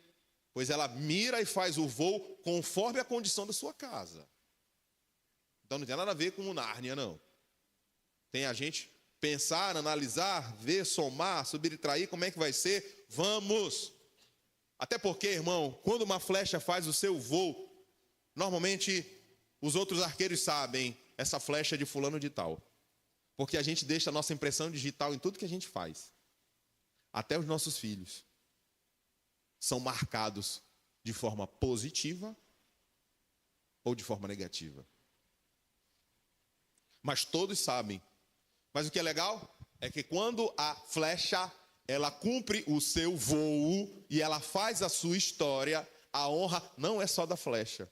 S1: pois ela mira e faz o voo conforme a condição da sua casa. Então não tem nada a ver com o Nárnia, não. Tem a gente pensar, analisar, ver, somar, subtrair, como é que vai ser? Vamos! Até porque, irmão, quando uma flecha faz o seu voo, normalmente os outros arqueiros sabem, essa flecha é de fulano de tal. Porque a gente deixa a nossa impressão digital em tudo que a gente faz. Até os nossos filhos são marcados de forma positiva ou de forma negativa. Mas todos sabem. Mas o que é legal é que quando a flecha, ela cumpre o seu voo e ela faz a sua história, a honra não é só da flecha.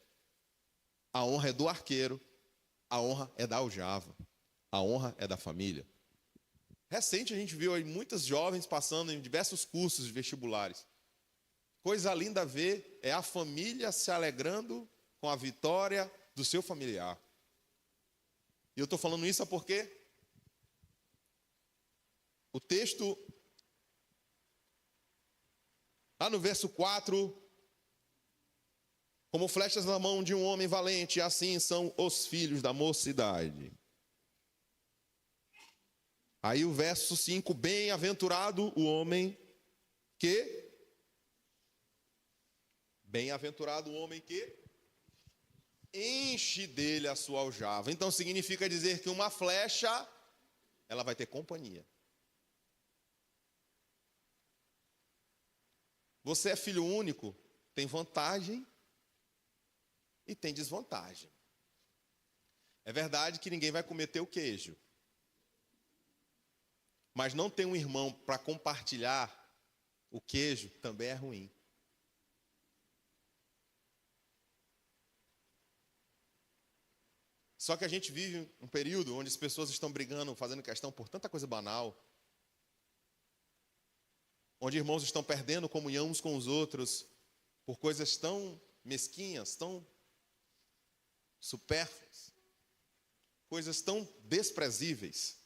S1: A honra é do arqueiro, a honra é da aljava, a honra é da família. Recente a gente viu aí muitas jovens passando em diversos cursos vestibulares. Coisa linda a ver é a família se alegrando com a vitória do seu familiar. E eu estou falando isso porque o texto, lá no verso 4, como flechas na mão de um homem valente, assim são os filhos da mocidade. Aí o verso 5, bem-aventurado o homem que... Bem-aventurado o homem que enche dele a sua aljava. Então significa dizer que uma flecha, ela vai ter companhia. Você é filho único, tem vantagem e tem desvantagem. É verdade que ninguém vai comer teu queijo. Mas não ter um irmão para compartilhar o queijo também é ruim. Só que a gente vive um período onde as pessoas estão brigando, fazendo questão por tanta coisa banal. Onde irmãos estão perdendo comunhão uns com os outros por coisas tão mesquinhas, tão supérfluas, coisas tão desprezíveis.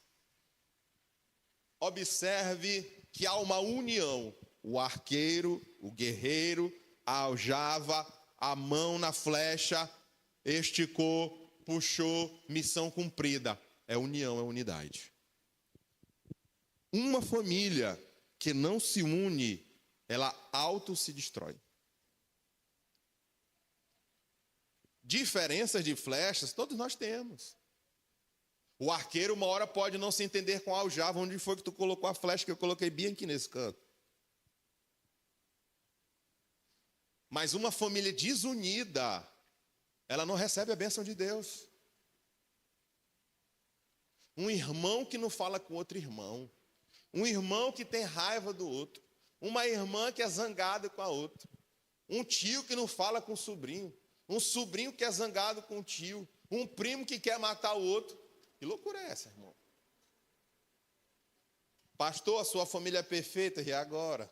S1: Observe que há uma união. O arqueiro, o guerreiro, a aljava, a mão na flecha, esticou, puxou, missão cumprida. É união, é unidade. Uma família que não se une, ela se destrói. Diferenças de flechas, todos nós temos. O arqueiro, uma hora, pode não se entender com a aljava. Onde foi que tu colocou a flecha que eu coloquei bem aqui nesse canto? Mas uma família desunida, ela não recebe a bênção de Deus. Um irmão que não fala com outro irmão. Um irmão que tem raiva do outro. Uma irmã que é zangada com a outra. Um tio que não fala com o sobrinho. Um sobrinho que é zangado com o tio. Um primo que quer matar o outro. Que loucura é essa, irmão? Pastor, a sua família é perfeita, e agora?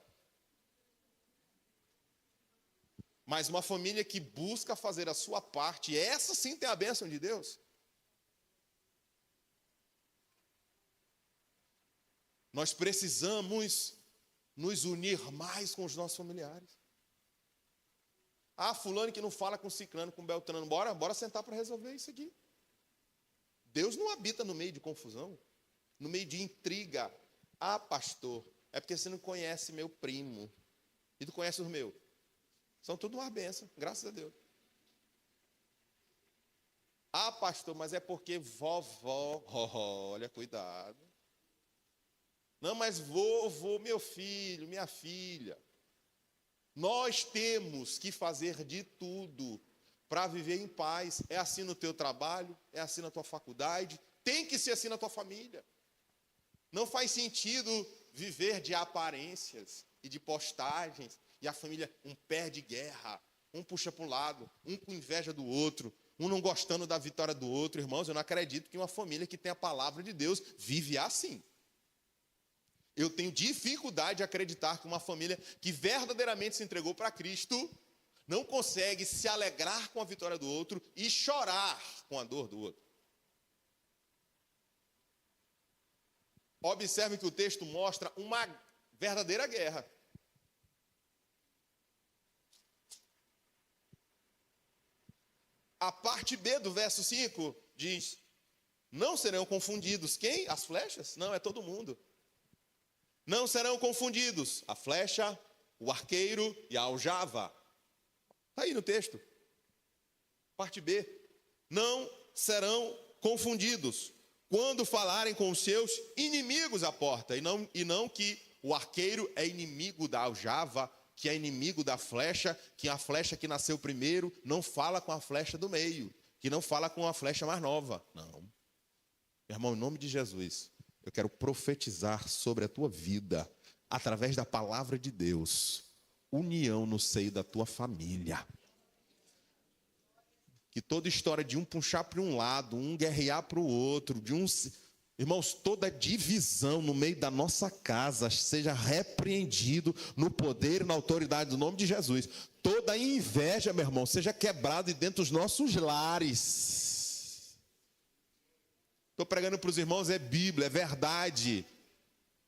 S1: Mas uma família que busca fazer a sua parte, essa sim tem a bênção de Deus. Nós precisamos nos unir mais com os nossos familiares. Ah, fulano que não fala com ciclano, com beltrano, bora sentar para resolver isso aqui. Deus não habita no meio de confusão, no meio de intriga. Ah, pastor, é porque você não conhece meu primo. E tu conhece os meus? São tudo uma bênção, graças a Deus. Ah, pastor, mas é porque vovó, olha, cuidado. Não, mas vovô, meu filho, minha filha. Nós temos que fazer de tudo para viver em paz. É assim no teu trabalho, é assim na tua faculdade, tem que ser assim na tua família. Não faz sentido viver de aparências e de postagens, e a família, um perde guerra, um puxa para um lado, um com inveja do outro, um não gostando da vitória do outro. Irmãos, eu não acredito que uma família que tem a palavra de Deus vive assim. Eu tenho dificuldade de acreditar que uma família que verdadeiramente se entregou para Cristo não consegue se alegrar com a vitória do outro e chorar com a dor do outro. Observe que o texto mostra uma verdadeira guerra. A parte B do verso 5 diz: não serão confundidos. Quem? As flechas? Não, é todo mundo. Não serão confundidos a flecha, o arqueiro e a aljava. Está aí no texto. Parte B. Não serão confundidos quando falarem com os seus inimigos à porta. E não que o arqueiro é inimigo da aljava, que é inimigo da flecha, que a flecha que nasceu primeiro não fala com a flecha do meio, que não fala com a flecha mais nova. Não. Meu irmão, em nome de Jesus, eu quero profetizar sobre a tua vida, através da palavra de Deus, união no seio da tua família. Que toda história de um puxar para um lado, um guerrear para o outro, irmãos, toda divisão no meio da nossa casa seja repreendido no poder e na autoridade do nome de Jesus. Toda inveja, meu irmão, seja quebrada dentro dos nossos lares. Estou pregando para os irmãos, é Bíblia, é verdade.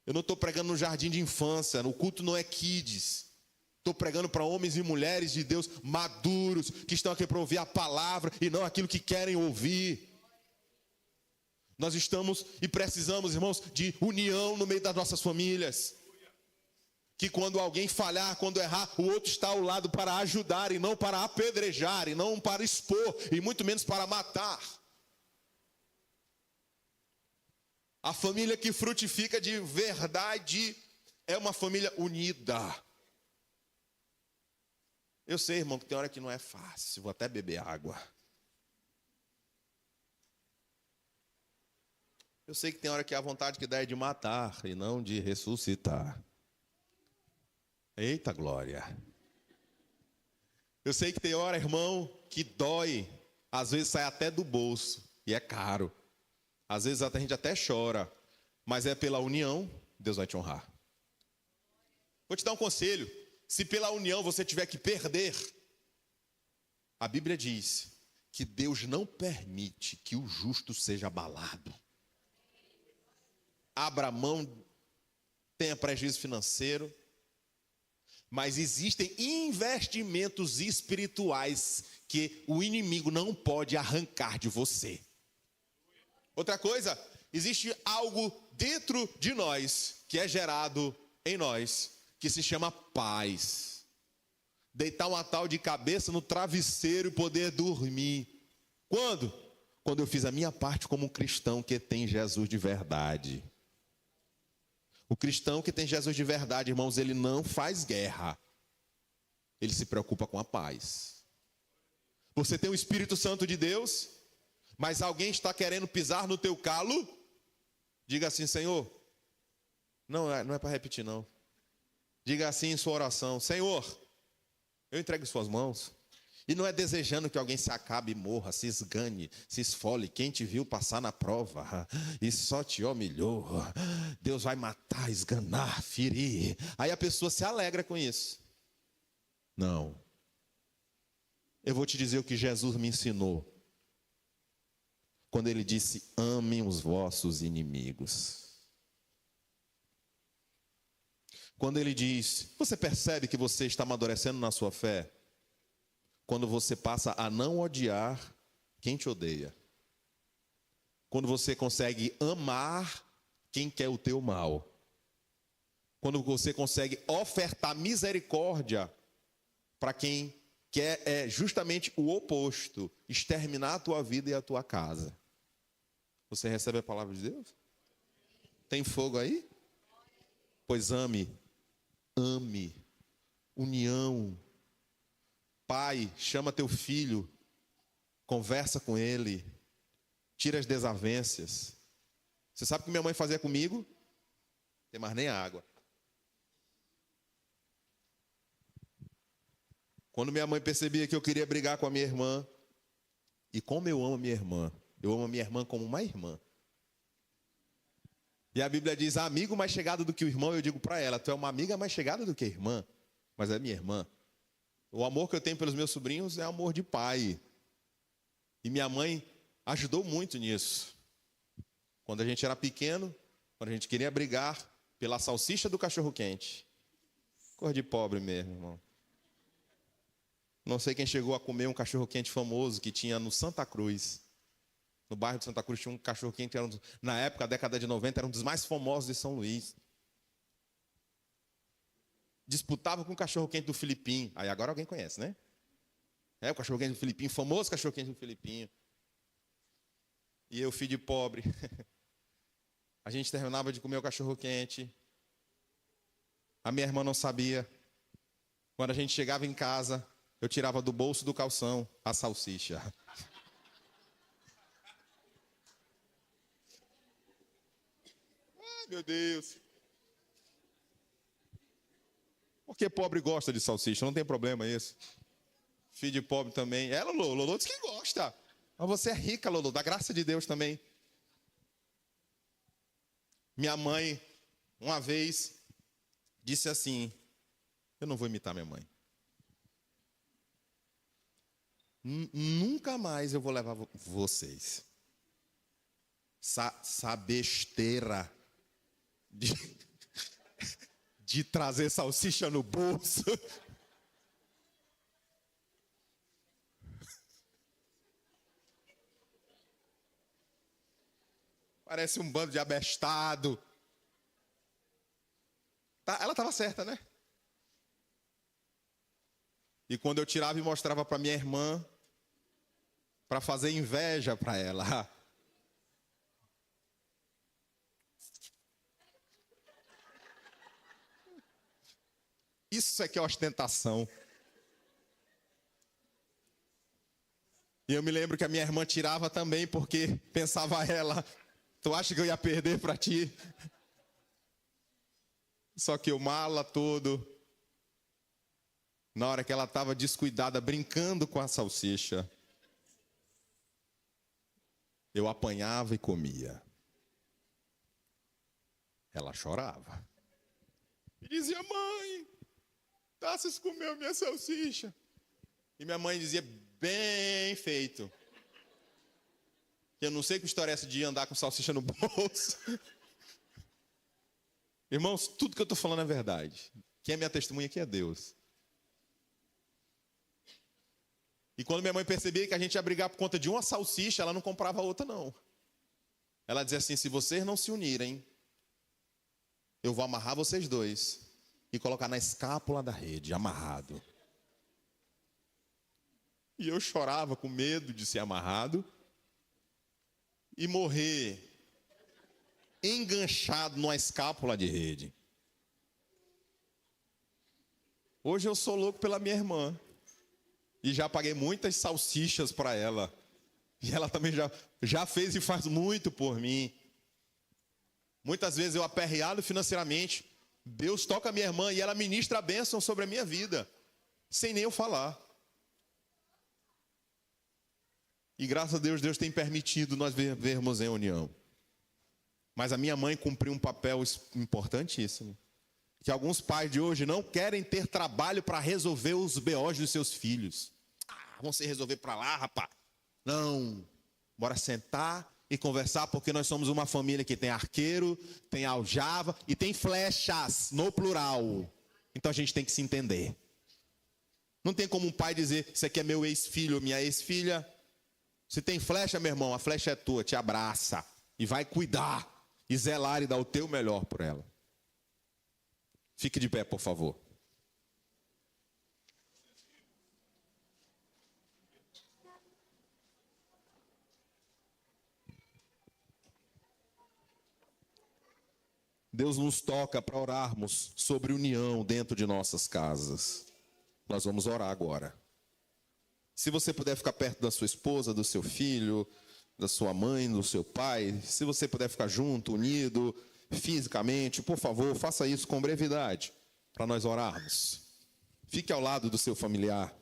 S1: Eu não estou pregando no jardim de infância, o culto não é kids. Estou pregando para homens e mulheres de Deus maduros, que estão aqui para ouvir a palavra e não aquilo que querem ouvir. Nós estamos e precisamos, irmãos, de união no meio das nossas famílias. Que quando alguém falhar, quando errar, o outro está ao lado para ajudar e não para apedrejar, e não para expor, e muito menos para matar. A família que frutifica de verdade é uma família unida. Eu sei, irmão, que tem hora que não é fácil. Vou até beber água. Eu sei que tem hora que a vontade que dá é de matar e não de ressuscitar. Eita glória. Eu sei que tem hora, irmão, que dói. Às vezes sai até do bolso e é caro. Às vezes a gente até chora. Mas é pela união, Deus vai te honrar. Vou te dar um conselho. Se pela união você tiver que perder, a Bíblia diz que Deus não permite que o justo seja abalado. Abra mão, tenha prejuízo financeiro, mas existem investimentos espirituais que o inimigo não pode arrancar de você. Outra coisa, existe algo dentro de nós que é gerado em nós, que se chama paz. Deitar uma tal de cabeça no travesseiro e poder dormir. Quando? Quando eu fiz a minha parte como um cristão que tem Jesus de verdade. O cristão que tem Jesus de verdade, irmãos, ele não faz guerra. Ele se preocupa com a paz. Você tem o Espírito Santo de Deus, mas alguém está querendo pisar no teu calo? Diga assim, Senhor. Não é para repetir, não. Diga assim em sua oração: Senhor, eu entrego em suas mãos. E não é desejando que alguém se acabe e morra, se esgane, se esfole. Quem te viu passar na prova e só te humilhou, Deus vai matar, esganar, ferir. Aí a pessoa se alegra com isso. Não. Eu vou te dizer o que Jesus me ensinou. Quando ele disse: amem os vossos inimigos. Quando ele diz: você percebe que você está amadurecendo na sua fé? Quando você passa a não odiar quem te odeia. Quando você consegue amar quem quer o teu mal. Quando você consegue ofertar misericórdia para quem quer justamente o oposto, exterminar a tua vida e a tua casa. Você recebe a palavra de Deus? Tem fogo aí? Pois ame. Ame. União. Pai, chama teu filho, conversa com ele, tira as desavenças. Você sabe o que minha mãe fazia comigo? Não tem mais nem água. Quando minha mãe percebia que eu queria brigar com a minha irmã, e como eu amo a minha irmã como uma irmã. E a Bíblia diz: amigo mais chegado do que o irmão, eu digo para ela: tu é uma amiga mais chegada do que a irmã, mas é minha irmã. O amor que eu tenho pelos meus sobrinhos é amor de pai. E minha mãe ajudou muito nisso. Quando a gente era pequeno, quando a gente queria brigar pela salsicha do cachorro-quente. Cor de pobre mesmo, irmão. Não sei quem chegou a comer um cachorro-quente famoso que tinha no Santa Cruz. No bairro de Santa Cruz tinha um cachorro-quente que na época, década de 90, era um dos mais famosos de São Luís. Disputava com o cachorro-quente do Filipinho. Aí agora alguém conhece, né? É o cachorro-quente do Filipinho, famoso cachorro-quente do Filipinho. E eu, filho de pobre, a gente terminava de comer o cachorro-quente. A minha irmã não sabia. Quando a gente chegava em casa, eu tirava do bolso do calção a salsicha. Ai, meu Deus. Porque pobre gosta de salsicha, não tem problema isso. Filho de pobre também. É, Lolo, Lolo diz que gosta. Mas você é rica, Lolo, da graça de Deus também. Minha mãe, uma vez, disse assim: eu não vou imitar minha mãe. Nunca mais eu vou levar vocês. Essa besteira de trazer salsicha no bolso. Parece um bando de abestado. Ela estava certa, né? E quando eu tirava e mostrava para minha irmã, para fazer inveja para ela. Isso é que é ostentação. E eu me lembro que a minha irmã tirava também, porque pensava ela: tu acha que eu ia perder para ti? Só que o mala todo, na hora que ela estava descuidada, brincando com a salsicha, eu apanhava e comia. Ela chorava. E dizia: mãe, Tassis comeu minha salsicha. E minha mãe dizia: bem feito. Eu não sei que história é essa de andar com salsicha no bolso. Irmãos, tudo que eu estou falando é verdade. Quem é minha testemunha aqui é Deus. E quando minha mãe percebia que a gente ia brigar por conta de uma salsicha, ela não comprava outra, não. Ela dizia assim: se vocês não se unirem, eu vou amarrar vocês dois e colocar na escápula da rede, amarrado. E eu chorava com medo de ser amarrado e morrer enganchado numa escápula de rede. Hoje eu sou louco pela minha irmã. E já paguei muitas salsichas para ela. E ela também já fez e faz muito por mim. Muitas vezes eu aperreado financeiramente, Deus toca a minha irmã e ela ministra a bênção sobre a minha vida, sem nem eu falar. E graças a Deus, Deus tem permitido nós vermos em união. Mas a minha mãe cumpriu um papel importantíssimo. Que alguns pais de hoje não querem ter trabalho para resolver os BOs dos seus filhos. Vamos se resolver para lá, rapaz. Não. Bora sentar e conversar, porque nós somos uma família que tem arqueiro, tem aljava e tem flechas, no plural. Então a gente tem que se entender. Não tem como um pai dizer, isso aqui é meu ex-filho ou minha ex-filha. Se tem flecha, meu irmão, a flecha é tua, te abraça. E vai cuidar, e zelar e dar o teu melhor por ela. Fique de pé, por favor. Deus nos toca para orarmos sobre união dentro de nossas casas. Nós vamos orar agora. Se você puder ficar perto da sua esposa, do seu filho, da sua mãe, do seu pai, se você puder ficar junto, unido, fisicamente, por favor, faça isso com brevidade, para nós orarmos. Fique ao lado do seu familiar.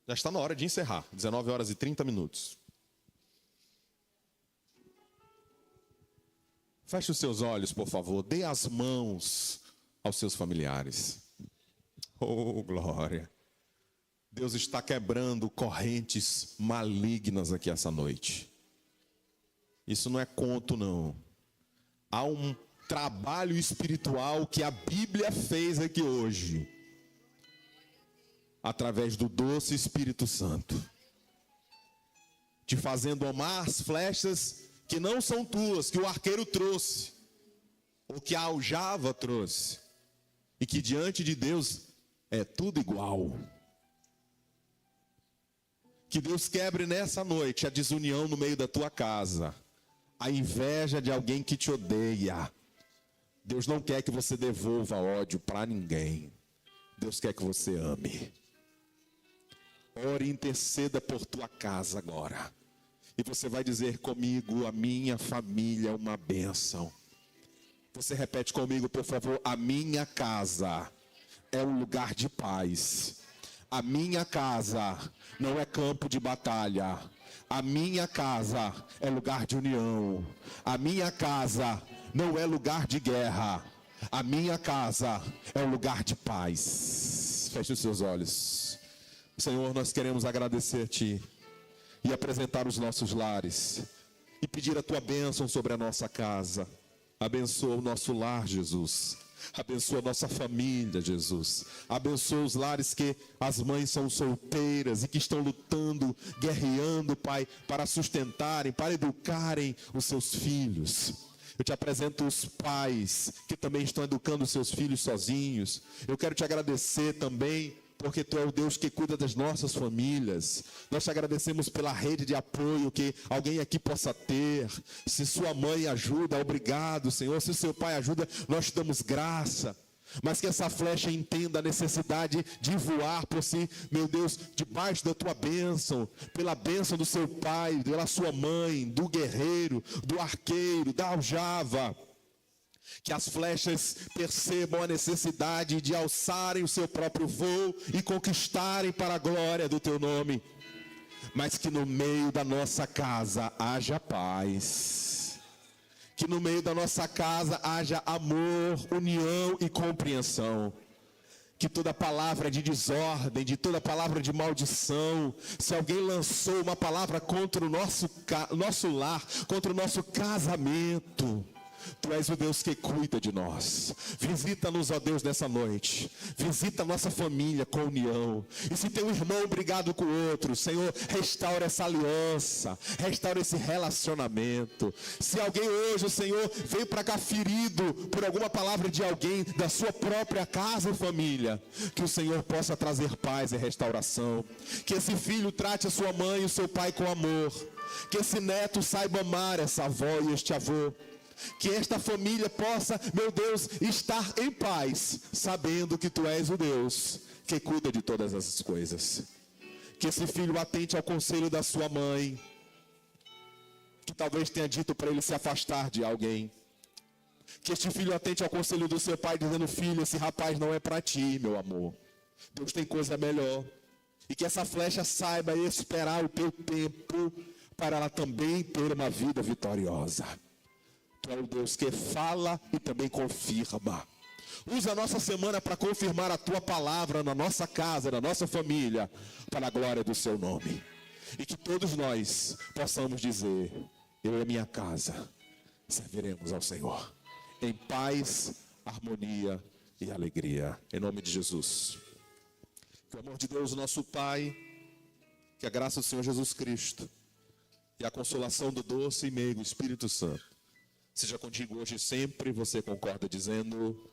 S1: Já está na hora de encerrar, 19 horas e 30 minutos. Feche os seus olhos, por favor, dê as mãos aos seus familiares. Oh, glória! Deus está quebrando correntes malignas aqui essa noite. Isso não é conto, não. Há um trabalho espiritual que a Bíblia fez aqui hoje, através do doce Espírito Santo, te fazendo amar as flechas que não são tuas, que o arqueiro trouxe, ou que a aljava trouxe, e que diante de Deus é tudo igual. Que Deus quebre nessa noite a desunião no meio da tua casa, a inveja de alguém que te odeia. Deus não quer que você devolva ódio para ninguém. Deus quer que você ame. Ore e interceda por tua casa agora. E você vai dizer comigo, a minha família é uma bênção. Você repete comigo, por favor, a minha casa é um lugar de paz. A minha casa não é campo de batalha. A minha casa é lugar de união. A minha casa não é lugar de guerra. A minha casa é um lugar de paz. Feche os seus olhos. Senhor, nós queremos agradecer-te e apresentar os nossos lares e pedir a tua bênção sobre a nossa casa. Abençoa o nosso lar, Jesus. Abençoa a nossa família, Jesus. Abençoa os lares que as mães são solteiras e que estão lutando, guerreando, Pai, para sustentarem, para educarem os seus filhos. Eu te apresento os pais que também estão educando os seus filhos sozinhos. Eu quero te agradecer também, porque tu é o Deus que cuida das nossas famílias. Nós te agradecemos pela rede de apoio que alguém aqui possa ter. Se sua mãe ajuda, obrigado, Senhor. Se seu pai ajuda, nós te damos graça. Mas que essa flecha entenda a necessidade de voar por si, meu Deus, debaixo da tua bênção, pela bênção do seu pai, pela sua mãe, do guerreiro, do arqueiro, da aljava. Que as flechas percebam a necessidade de alçarem o seu próprio voo e conquistarem para a glória do teu nome. Mas que no meio da nossa casa haja paz. Que no meio da nossa casa haja amor, união e compreensão. Que toda palavra de desordem, de toda palavra de maldição, se alguém lançou uma palavra contra o nosso lar, contra o nosso casamento, tu és o Deus que cuida de nós. Visita-nos, ó Deus, nessa noite. Visita a nossa família com união. E se tem um irmão brigado com o outro, Senhor, restaura essa aliança, restaura esse relacionamento. Se alguém hoje, Senhor, veio para cá ferido por alguma palavra de alguém da sua própria casa ou família, que o Senhor possa trazer paz e restauração. Que esse filho trate a sua mãe e o seu pai com amor. Que esse neto saiba amar essa avó e este avô. Que esta família possa, meu Deus, estar em paz, sabendo que tu és o Deus que cuida de todas essas coisas. Que esse filho atente ao conselho da sua mãe,
S2: que talvez tenha dito para ele se afastar de alguém. Que este filho atente ao conselho do seu pai, dizendo: filho, esse rapaz não é para ti, meu amor. Deus tem coisa melhor. E que essa flecha saiba esperar o teu tempo, para ela também ter uma vida vitoriosa. Tu é o Deus que fala e também confirma. Usa a nossa semana para confirmar a tua palavra na nossa casa, na nossa família, para a glória do seu nome. E que todos nós possamos dizer: eu e a minha casa serviremos ao Senhor, em paz, harmonia e alegria. Em nome de Jesus. Que o amor de Deus, nosso Pai, que a graça do Senhor Jesus Cristo e a consolação do doce e meigo Espírito Santo seja contigo hoje e sempre. Você concorda dizendo: